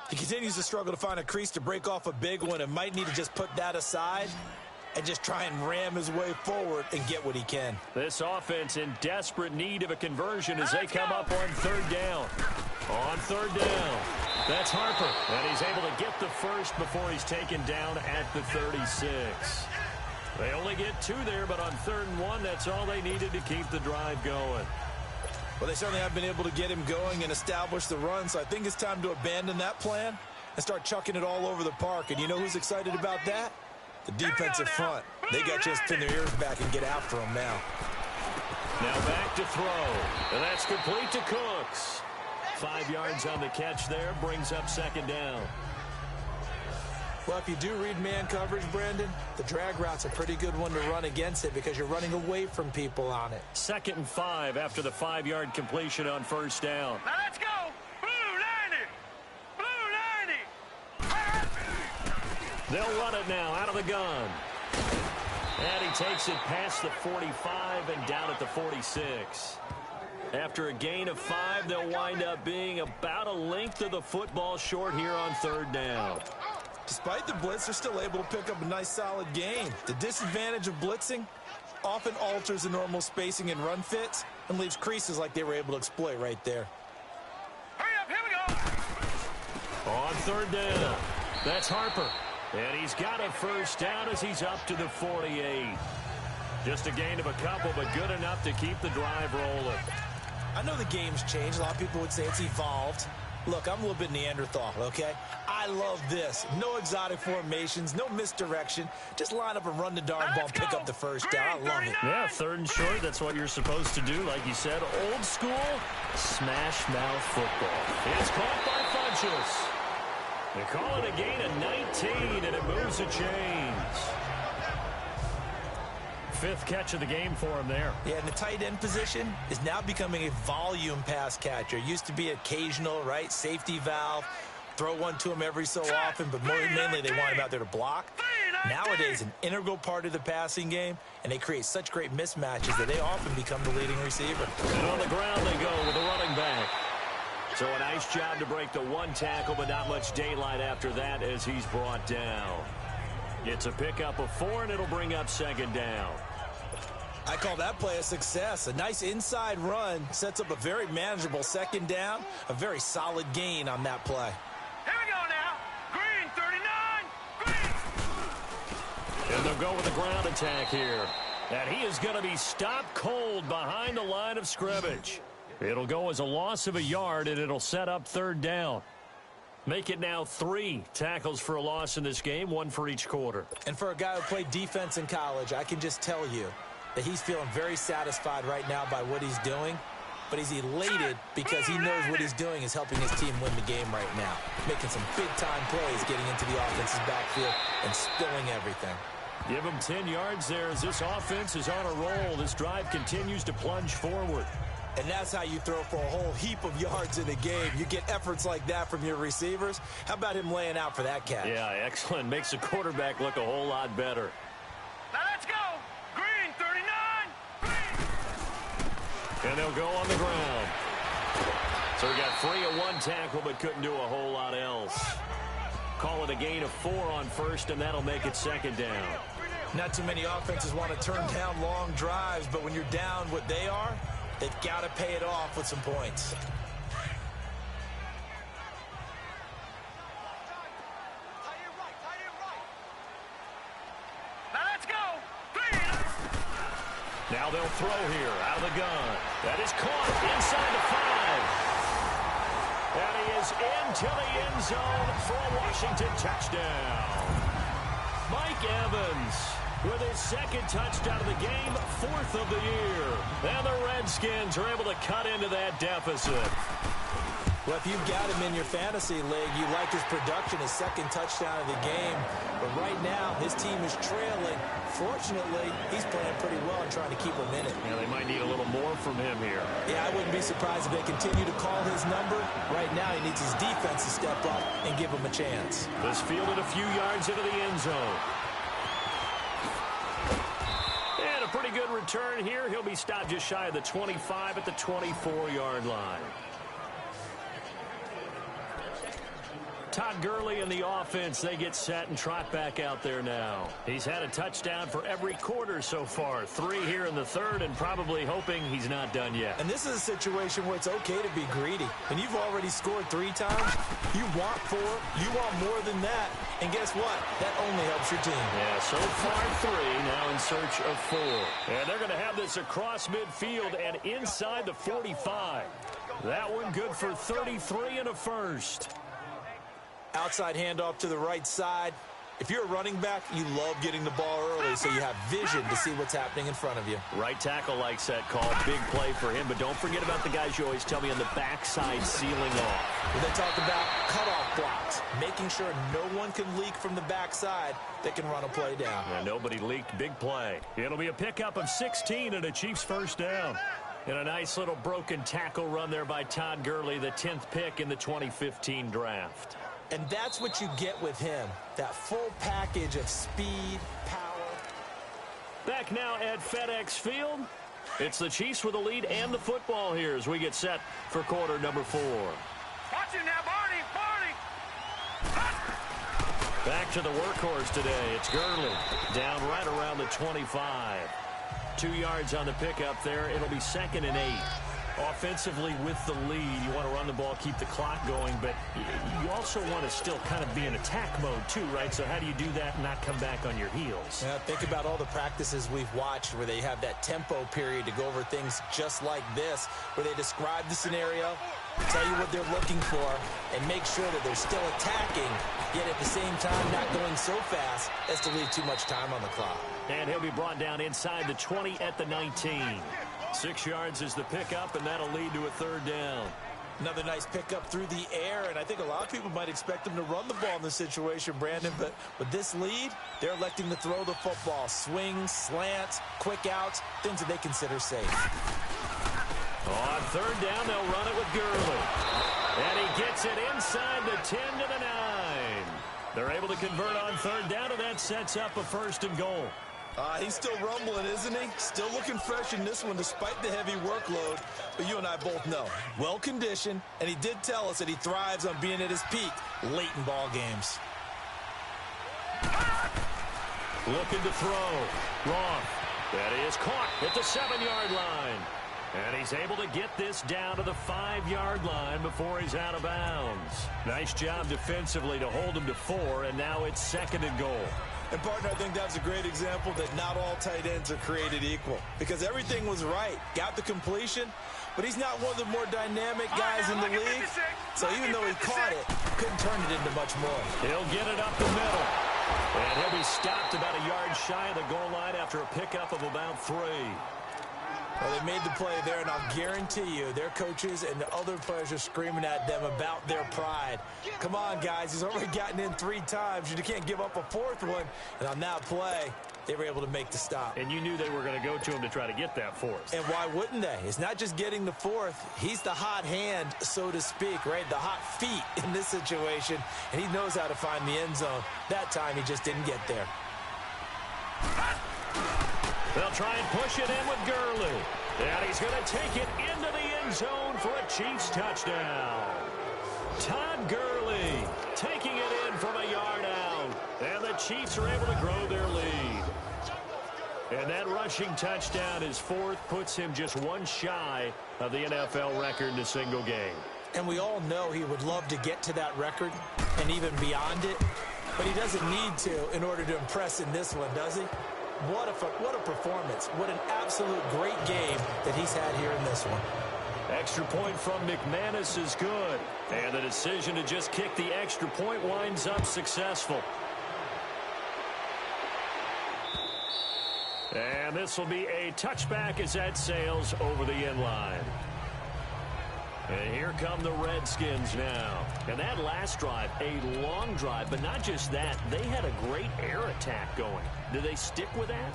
He continues to struggle to find a crease to break off a big one and might need to just put that aside and just try and ram his way forward and get what he can. This offense in desperate need of a conversion as they come up on third down. On third down, that's Harper. And he's able to get the first before he's taken down at the 36. They only get 2 there, but on 3rd and 1, that's all they needed to keep the drive going. Well, they certainly have been able to get him going and establish the run, so I think it's time to abandon that plan and start chucking it all over the park. And you know who's excited about that? The defensive front. They got to just pin their ears back and get after him now. Now back to throw. And that's complete to Cooks. 5 yards on the catch there, brings up second down. Well, if you do read man coverage, Brandon, the drag route's a pretty good one to run against it because you're running away from people on it. 2nd and 5 after the 5-yard completion on first down. Now let's go. Blue 90. They'll run it now out of the gun. And he takes it past the 45 and down at the 46. After a gain of 5, they'll wind up being about a length of the football short here on third down. Despite the blitz, they're still able to pick up a nice, solid gain. The disadvantage of blitzing often alters the normal spacing and run fits and leaves creases like they were able to exploit right there. Hurry up, here we go. On third down, that's Harper. And he's got a first down as he's up to the 48. Just a gain of a couple, but good enough to keep the drive rolling. I know the game's changed. A lot of people would say it's evolved. Look, I'm a little bit Neanderthal, okay? I I love this. No exotic formations, no misdirection. Just line up and run the darn ball and pick up the first down. I love it. Yeah, 3rd and short. That's what you're supposed to do. Like you said, old school smash mouth football. It's caught by Funchess. They call it a gain of 19, and it moves the chains. 5th catch of the game for him there. Yeah, and the tight end position is now becoming a volume pass catcher. Used to be occasional, right? Safety valve. Throw one to him every so often, but mainly they want him out there to block. Nowadays, an integral part of the passing game, and they create such great mismatches that they often become the leading receiver. And on the ground they go with a running back. So a nice job to break the 1 tackle, but not much daylight after that as he's brought down. It's a pickup of 4, and it'll bring up 2nd down. I call that play a success. A nice inside run sets up a very manageable 2nd down. A very solid gain on that play. Here we go now. Green 39. Green. And they'll go with a ground attack here. And he is going to be stopped cold behind the line of scrimmage. It'll go as a loss of a yard, and it'll set up 3rd down. Make it now 3 tackles for a loss in this game, 1 for each quarter. And for a guy who played defense in college, I can just tell you that he's feeling very satisfied right now by what he's doing. But he's elated because he knows what he's doing is helping his team win the game right now. Making some big-time plays, getting into the offense's backfield and spilling everything. Give him 10 yards there as this offense is on a roll. This drive continues to plunge forward. And that's how you throw for a whole heap of yards in a game. You get efforts like that from your receivers. How about him laying out for that catch? Yeah, excellent. Makes the quarterback look a whole lot better. Now let's go. Green 39. Green. And they'll go on the ground. So he got free of 1 tackle but couldn't do a whole lot else. Call it a gain of 4 on 1st, and that'll make it 2nd down. Not too many offenses want to turn down long drives, but when you're down what they are, they've got to pay it off with some points. Now let's go. Green. Now they'll throw here out of the gun. That is caught inside the 5. And he is into the end zone for a Washington touchdown. Mike Evans with his 2nd touchdown of the game, 4th of the year. And the Redskins are able to cut into that deficit. Well, if you've got him in your fantasy league, you like his production, his 2nd touchdown of the game. But right now, his team is trailing. Fortunately, he's playing pretty well and trying to keep him in it. Yeah, they might need a little more from him here. Yeah, I wouldn't be surprised if they continue to call his number. Right now, he needs his defense to step up and give him a chance. This fielded a few yards into the end zone. And a pretty good return here. He'll be stopped just shy of the 25 at the 24-yard line. Todd Gurley and the offense, they get set and trot back out there now. He's had a touchdown for every quarter so far. 3 here in the 3rd, and probably hoping he's not done yet. And this is a situation where it's okay to be greedy. And you've already scored 3 times. You want 4. You want more than that. And guess what? That only helps your team. Yeah, so far 3, now in search of 4. And they're going to have this across midfield and inside the 45. That one good for 33 and a 1st. Outside handoff to the right side. If you're a running back, you love getting the ball early so you have vision to see what's happening in front of you. Right tackle likes that call. Big play for him, but don't forget about the guys you always tell me on the backside sealing off. When they talk about cutoff blocks, making sure no one can leak from the backside that can run a play down. And nobody leaked. Big play. It'll be a pickup of 16 and a Chiefs 1st down. And a nice little broken tackle run there by Todd Gurley, the 10th pick in the 2015 draft. And that's what you get with him, that full package of speed, power. Back now at FedEx Field. It's the Chiefs with the lead and the football here as we get set for quarter number 4. Watch it now, Barney. Back to the workhorse today. It's Gurley down right around the 25. 2 yards on the pickup there. It'll be 2nd and 8. Offensively with the lead, you want to run the ball, keep the clock going, but you also want to still kind of be in attack mode too, right? So how do you do that and not come back on your heels? Yeah, think about all the practices we've watched where they have that tempo period to go over things just like this, where they describe the scenario, tell you what they're looking for, and make sure that they're still attacking, yet at the same time not going so fast as to leave too much time on the clock. And he'll be brought down inside the 20 at the 19. 6 yards is the pickup, and that'll lead to a third down. Another nice pickup through the air, and I think a lot of people might expect them to run the ball in this situation, Brandon, but with this lead, they're electing to throw the football. Swings, slants, quick outs, things that they consider safe. On third down, they'll run it with Gurley. And he gets it inside the 10 to the 9. They're able to convert on third down, and that sets up a first and goal. He's still rumbling, isn't he? Still looking fresh in this one despite the heavy workload. But you and I both know, well-conditioned, and he did tell us that he thrives on being at his peak late in ball games. Looking to throw. Wrong. That is caught at the 7-yard line. And he's able to get this down to the 5-yard line before he's out of bounds. Nice job defensively to hold him to 4, and now it's second and goal. And, partner, I think that's a great example that not all tight ends are created equal. Because everything was right. Got the completion, but he's not one of the more dynamic guys in the league. So even though he caught it, couldn't turn it into much more. He'll get it up the middle. And he'll be stopped about a yard shy of the goal line after a pickup of about 3. Well, they made the play there, and I'll guarantee you their coaches and the other players are screaming at them about their pride. Come on, guys. He's already gotten in 3 times. You can't give up a 4th one. And on that play, they were able to make the stop. And you knew they were going to go to him to try to get that 4th. And why wouldn't they? It's not just getting the 4th. He's the hot hand, so to speak, right? The hot feet in this situation. And he knows how to find the end zone. That time, he just didn't get there. They'll try and push it in with Gurley. And he's going to take it into the end zone for a Chiefs touchdown. Todd Gurley taking it in from a yard out. And the Chiefs are able to grow their lead. And that rushing touchdown, his 4th, puts him just 1 shy of the NFL record in a single game. And we all know he would love to get to that record and even beyond it. But he doesn't need to in order to impress in this one, does he? What a performance. What an absolute great game that he's had here in this one. Extra point from McManus is good. And the decision to just kick the extra point winds up successful. And this will be a touchback as that sails over the end line. And here come the Redskins now. And that last drive, a long drive, but not just that. They had a great air attack going. Do they stick with that?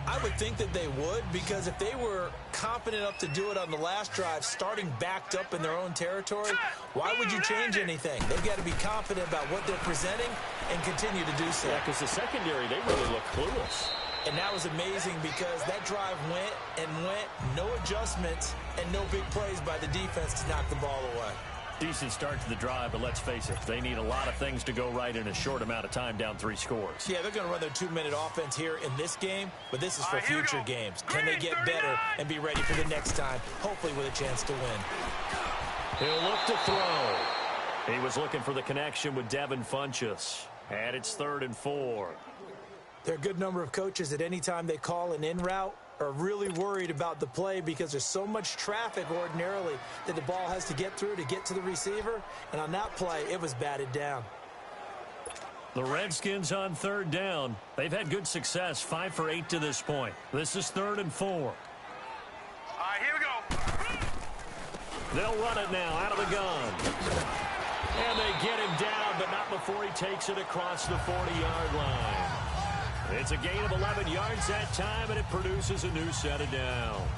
I would think that they would, because if they were confident enough to do it on the last drive, starting backed up in their own territory, why would you change anything? They've got to be confident about what they're presenting and continue to do so. Yeah, because the secondary, they really look clueless. And that was amazing because that drive went and went, no adjustments, and no big plays by the defense to knock the ball away. Decent start to the drive, but let's face it, they need a lot of things to go right in a short amount of time, down 3 scores. Yeah, they're going to run their 2-minute offense here in this game, but this is for future games. Can they get better and be ready for the next time, hopefully with a chance to win? He'll look to throw. He was looking for the connection with Devin Funchess. And it's 3rd and 4. There are a good number of coaches at any time they call an in route are really worried about the play because there's so much traffic ordinarily that the ball has to get through to get to the receiver. And on that play, it was batted down. The Redskins on 3rd down. They've had good success, 5 for 8 to this point. This is 3rd and 4. All right, here we go. They'll run it now out of the gun. And they get him down, but not before he takes it across the 40-yard line. It's a gain of 11 yards that time, and it produces a new set of downs.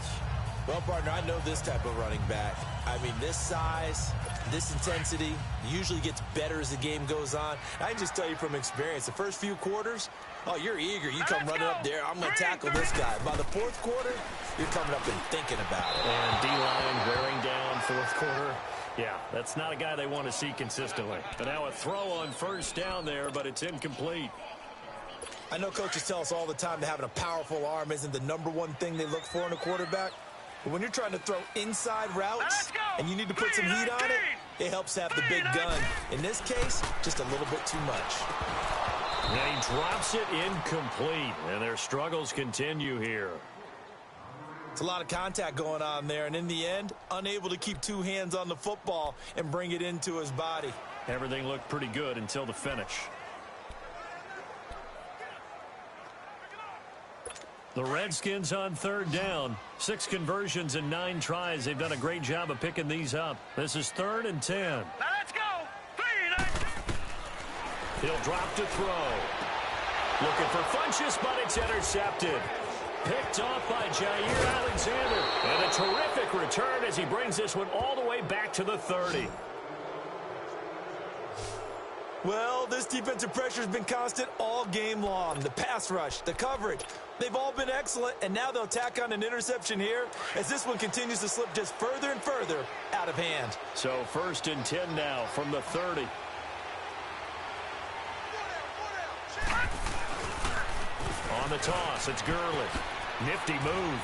Well, partner, I know this type of running back. I mean, this size, this intensity usually gets better as the game goes on. I can just tell you from experience, the first few quarters, oh, you're eager. You come running up there, I'm going to tackle this guy. By the 4th quarter, you're coming up and thinking about it. And D-line wearing down 4th quarter. Yeah, that's not a guy they want to see consistently. But now a throw on 1st down there, but it's incomplete. I know coaches tell us all the time that having a powerful arm isn't the #1 thing they look for in a quarterback. But when you're trying to throw inside routes Let's go. and you need to put some heat on it, it helps have the big gun. In this case, just a little bit too much. And he drops it incomplete, and their struggles continue here. It's a lot of contact going on there, and in the end, unable to keep two hands on the football and bring it into his body. Everything looked pretty good until the finish. The Redskins on third down. 6 conversions and 9 tries. They've done a great job of picking these up. This is 3rd and 10. Now let's go. 3 and 2. He'll drop to throw. Looking for Funchess, but it's intercepted. Picked off by Jair Alexander. And a terrific return as he brings this one all the way back to the 30. Well, this defensive pressure has been constant all game long. The pass rush, the coverage, they've all been excellent, and now they'll tack on an interception here as this one continues to slip just further and further out of hand. So 1st and 10 now from the 30. On the toss, it's Gurley. Nifty move.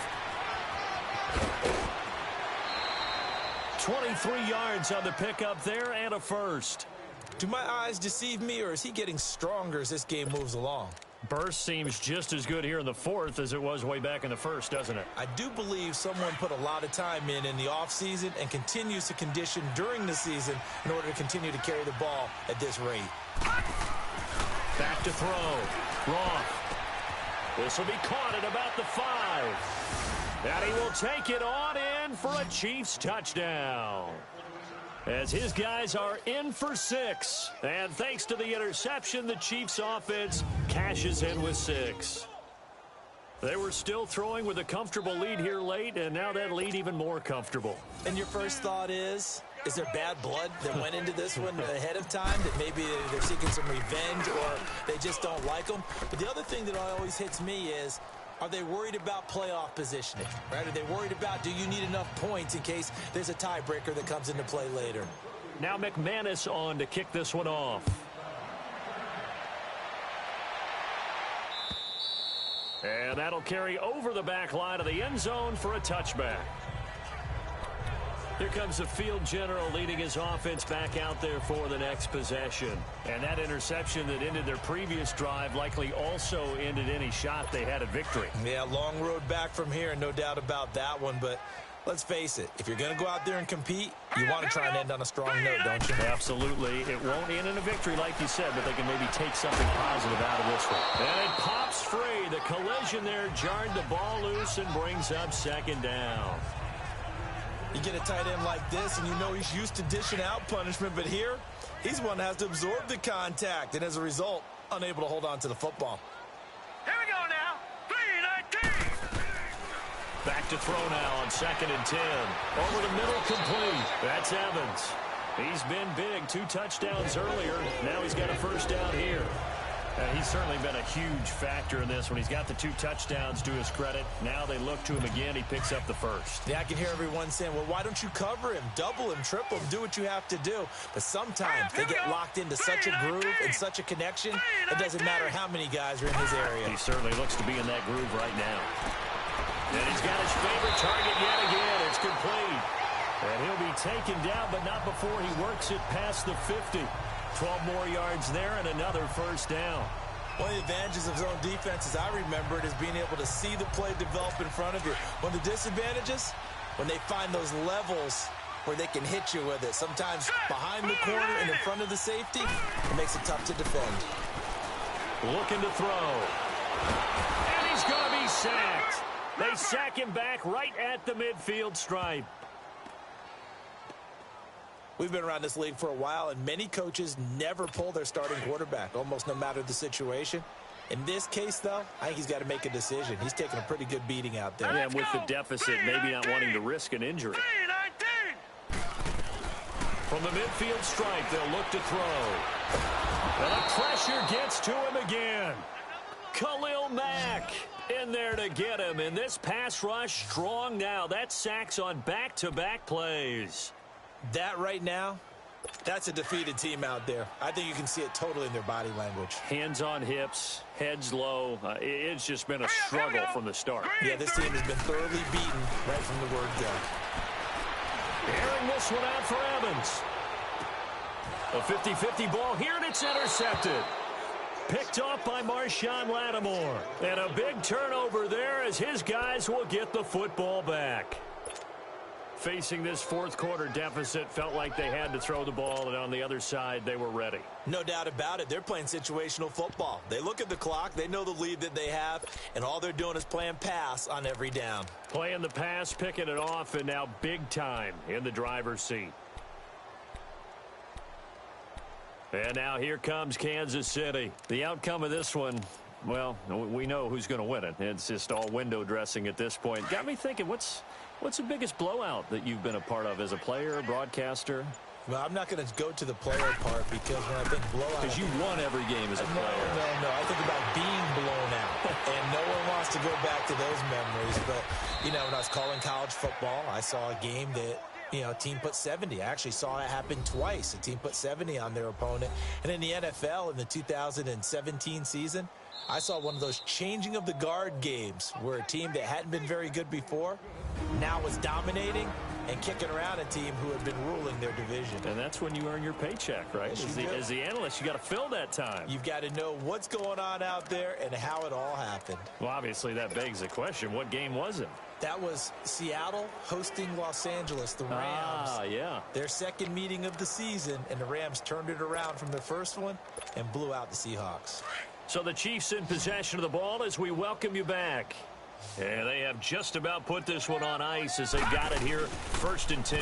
23 yards on the pickup there and a first. Do my eyes deceive me, or is he getting stronger as this game moves along? Burst seems just as good here in the 4th as it was way back in the 1st, doesn't it? I do believe someone put a lot of time in the offseason and continues to condition during the season in order to continue to carry the ball at this rate. Back to throw. Roth. This will be caught at about the 5. And he will take it on in for a Chiefs touchdown. As his guys are in for 6. And thanks to the interception, the Chiefs offense cashes in with 6. They were still throwing with a comfortable lead here late, and now that lead even more comfortable. And your first thought is there bad blood that went into this one ahead of time, that maybe they're seeking some revenge or they just don't like them? But the other thing that always hits me is, are they worried about playoff positioning, right? Are they worried about, do you need enough points in case there's a tiebreaker that comes into play later? Now McManus on to kick this one off. And that'll carry over the back line of the end zone for a touchback. Here comes the field general leading his offense back out there for the next possession. And that interception that ended their previous drive likely also ended any shot they had at victory. Yeah, long road back from here, no doubt about that one. But let's face it, if you're going to go out there and compete, you want to try and end on a strong note, don't you? Absolutely. It won't end in a victory like you said, but they can maybe take something positive out of this one. And it pops free. The collision there jarred the ball loose and brings up 2nd down. You get a tight end like this, and you know he's used to dishing out punishment, but here, he's one that has to absorb the contact, and as a result, unable to hold on to the football. Here we go now. 3 and 19. Back to throw now on 2nd and 10. Over the middle, complete. That's Evans. He's been big. 2 touchdowns earlier. Now he's got a first down here. He's certainly been a huge factor in this one. He's got the 2 touchdowns to his credit. Now they look to him again. He picks up the first. Yeah, I can hear everyone saying, well, why don't you cover him, double him, triple him, do what you have to do. But sometimes they get locked into such a groove and such a connection, it doesn't matter how many guys are in his area. He certainly looks to be in that groove right now. And he's got his favorite target yet again. It's complete. And he'll be taken down, but not before he works it past the 50. 12 more yards there and another first down. One of the advantages of zone defense, as I remember it, is being able to see the play develop in front of you. One of the disadvantages, when they find those levels where they can hit you with it. Sometimes behind the corner and in front of the safety, it makes it tough to defend. Looking to throw. And he's going to be sacked. They sack him back right at the midfield stripe. We've been around this league for a while, and many coaches never pull their starting quarterback, almost no matter the situation. In this case, though, I think he's got to make a decision. He's taking a pretty good beating out there. Yeah, and with the deficit, maybe not wanting to risk an injury. 3-19. From the midfield stripe, they'll look to throw. And the pressure gets to him again. Khalil Mack in there to get him. And this pass rush strong now. That's sacks on back-to-back plays. That right now That's a defeated team out there. I think you can see it totally in their body language. Hands on hips, heads low. It's just been a struggle from the start. Yeah, this team has been thoroughly beaten right from the word go. Airing this one out for Evans. A 50-50 ball here, and it's intercepted. Picked off by Marshawn Lattimore. And a big turnover there as his guys will get the football back. Facing this fourth quarter deficit, felt like they had to throw the ball, and on the other side, they were ready. No doubt about it. They're playing situational football. They look at the clock, they know the lead that they have, and all they're doing is playing pass on every down. Playing the pass, picking it off, and now big time in the driver's seat. And now here comes Kansas City. The outcome of this one, well, we know who's going to win it. It's just all window dressing at this point. Got me thinking, what's the biggest blowout that you've been a part of as a player, broadcaster? Well, I'm not going to go to the player part because when I think blowout... Because you won every game as a player. No. I think about being blown out. And no one wants to go back to those memories. But, you know, when I was calling college football, I saw a game that, you know, a team put 70. I actually saw it happen twice. A team put 70 on their opponent. And in the NFL in the 2017 season, I saw one of those changing of the guard games where a team that hadn't been very good before now was dominating and kicking around a team who had been ruling their division. And that's when you earn your paycheck, right? As the analyst, you got to fill that time. You've got to know what's going on out there and how it all happened. Well, obviously, that begs the question, what game was it? That was Seattle hosting Los Angeles, the Rams. Ah, yeah. Their second meeting of the season, and the Rams turned it around from their first one and blew out the Seahawks. So the Chiefs in possession of the ball as we welcome you back. And they have just about put this one on ice as they got it here, 1st and 10.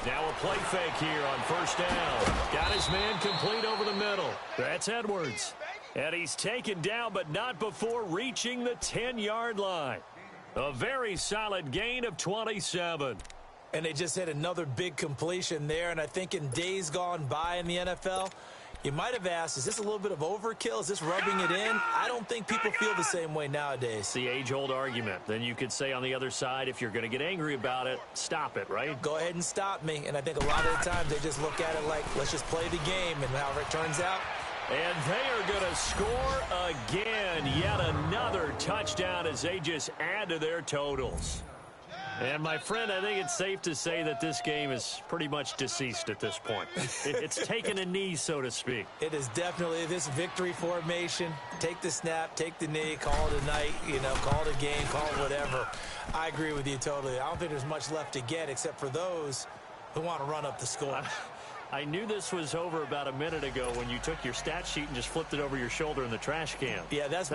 Now a play fake here on first down. Got his man complete over the middle. That's Edwards. And he's taken down, but not before reaching the 10-yard line. A very solid gain of 27. And they just had another big completion there, and I think in days gone by in the NFL, you might have asked, is this a little bit of overkill? Is this rubbing it in? I don't think people feel the same way nowadays. It's the age-old argument. Then you could say on the other side, if you're going to get angry about it, stop it, right? Go ahead and stop me. And I think a lot of the times they just look at it like, let's just play the game, and however it turns out. And they are going to score again. Yet another touchdown as they just add to their totals. And, my friend, I think it's safe to say that this game is pretty much deceased at this point. It's taken a knee, so to speak. It is definitely this victory formation. Take the snap, take the knee, call it a night, you know, call it a game, call it whatever. I agree with you totally. I don't think there's much left to get except for those who want to run up the score. I knew this was over about a minute ago when you took your stat sheet and just flipped it over your shoulder in the trash can. Yeah, that's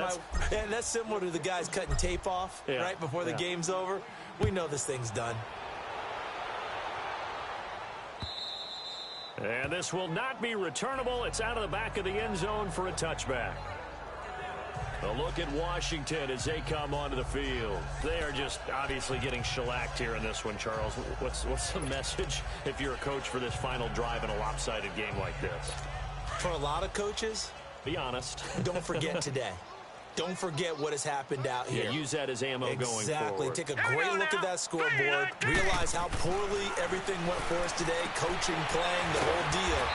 similar to the guys cutting tape off right before the game's over. We know this thing's done. And this will not be returnable. It's out of the back of the end zone for a touchback. A look at Washington as they come onto the field. They are just obviously getting shellacked here in this one, Charles. What's the message if you're a coach for this final drive in a lopsided game like this? For a lot of coaches, be honest. Don't forget today. Don't forget what has happened out here. Yeah, use that as ammo going forward. Exactly. Take a great look at that scoreboard. Realize how poorly everything went for us today. Coaching, playing, the whole deal.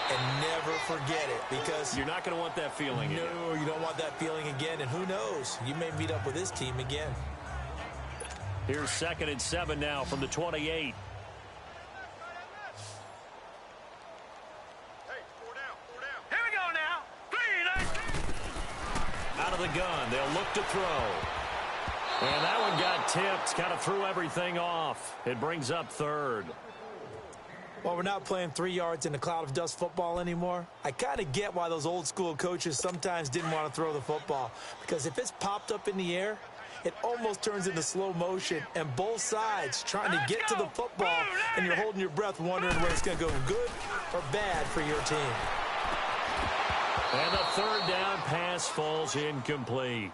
And never forget it, because you're not going to want that feeling again. No, you don't want that feeling again. And who knows? You may meet up with this team again. Here's 2nd and 7 now from the 28. Hey, 4 down. Here we go now. 3, out of the gun. They'll look to throw. And that one got tipped. Kind of threw everything off. It brings up 3rd. Well, we're not playing 3 yards in a cloud of dust football anymore. I kind of get why those old school coaches sometimes didn't want to throw the football. Because if it's popped up in the air, it almost turns into slow motion. And both sides trying to get to the football, and you're holding your breath wondering whether it's going to go good or bad for your team. And the 3rd down pass falls incomplete.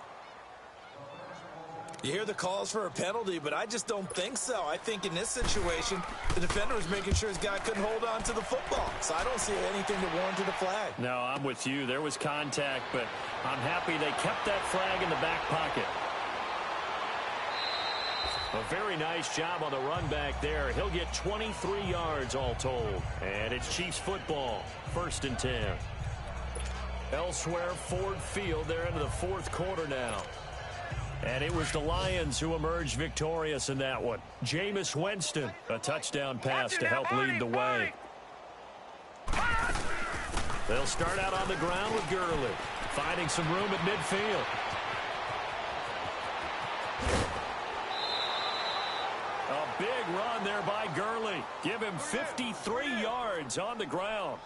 You hear the calls for a penalty, but I just don't think so. I think in this situation, the defender was making sure his guy couldn't hold on to the football. So I don't see anything that warranted a flag. No, I'm with you. There was contact, but I'm happy they kept that flag in the back pocket. A very nice job on the run back there. He'll get 23 yards all told. And it's Chiefs football, 1st and 10. Elsewhere, Ford Field, they're into the 4th quarter now. And it was the Lions who emerged victorious in that one. Jameis Winston, a touchdown pass to help lead the way. They'll start out on the ground with Gurley, finding some room at midfield. A big run there by Gurley. Give him 53 yards on the ground.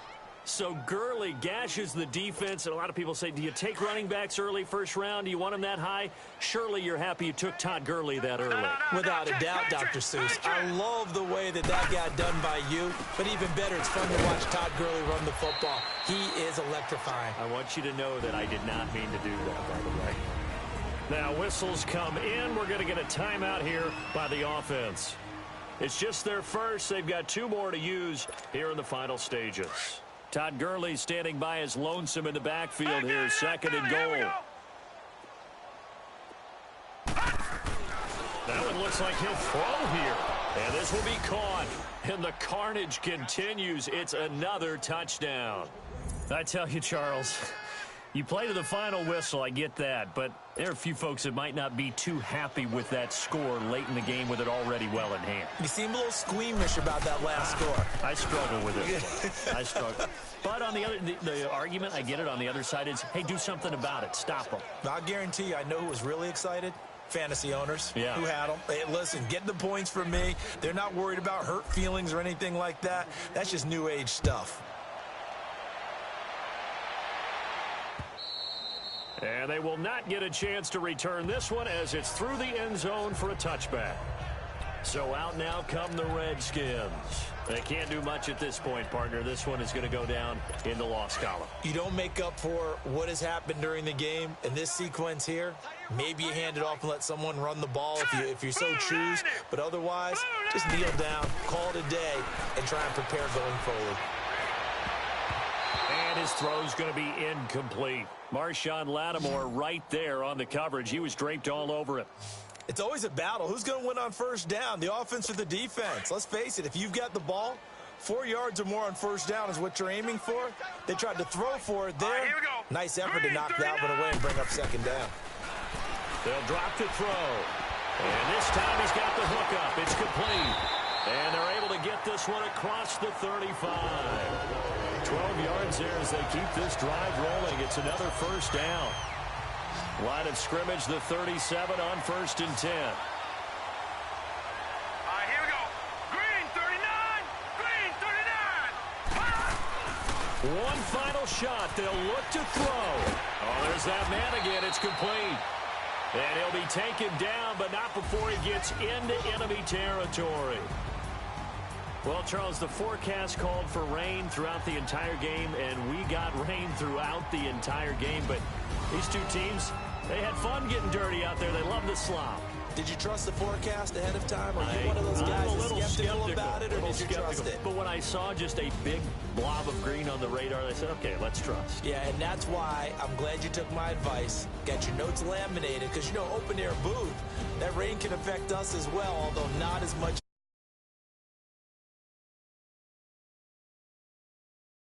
So Gurley gashes the defense, and a lot of people say, do you take running backs early, 1st round? Do you want them that high? Surely you're happy you took Todd Gurley that early. Without a doubt, Dr. Seuss. I love the way that got done by you, but even better, it's fun to watch Todd Gurley run the football. He is electrifying. I want you to know that I did not mean to do that, by the way. Now, whistles come in. We're going to get a timeout here by the offense. It's just their first. They've got 2 more to use here in the final stages. Todd Gurley standing by as lonesome in the backfield here, 2nd and goal. That one looks like he'll throw here. And this will be caught. And the carnage continues. It's another touchdown. I tell you, Charles, you play to the final whistle, I get that. But there are a few folks that might not be too happy with that score late in the game with it already well in hand. You seem a little squeamish about that last score. I struggle with it. I struggle. But on the other, the argument, I get it, on the other side is, hey, do something about it. Stop them. I guarantee you, I know who was really excited. Fantasy owners who had them. Hey, listen, get the points from me. They're not worried about hurt feelings or anything like that. That's just new age stuff. And they will not get a chance to return this one as it's through the end zone for a touchback. So out now come the Redskins. They can't do much at this point, partner. This one is going to go down in the loss column. You don't make up for what has happened during the game in this sequence here. Maybe you hand it off and let someone run the ball if you so choose. But otherwise, just kneel down, call it a day, and try and prepare going forward. And his throw's going to be incomplete. Marshawn Lattimore right there on the coverage. He was draped all over it. It's always a battle. Who's going to win on 1st down, the offense or the defense? Let's face it, if you've got the ball, 4 yards or more on 1st down is what you're aiming for. They tried to throw for it there. Nice effort to knock that one away and bring up 2nd down. They'll drop to throw. And this time he's got the hook up. It's complete. And they're able to get this one across the 35. 12 yards there as they keep this drive rolling. It's another 1st down. Line of scrimmage, the 37 on 1st and 10. All right, here we go. Green 39. Green 39. One final shot. They'll look to throw. Oh, there's that man again. It's complete. And he'll be taken down, but not before he gets into enemy territory. Well, Charles, the forecast called for rain throughout the entire game, and we got rain throughout the entire game. But these two teams, they had fun getting dirty out there. They love the slop. Did you trust the forecast ahead of time? Are you one of those guys that's skeptical about it, or did you trust it? But when I saw just a big blob of green on the radar, I said, okay, let's trust. Yeah, and that's why I'm glad you took my advice. Got your notes laminated, because, you know, open-air booth, that rain can affect us as well, although not as much.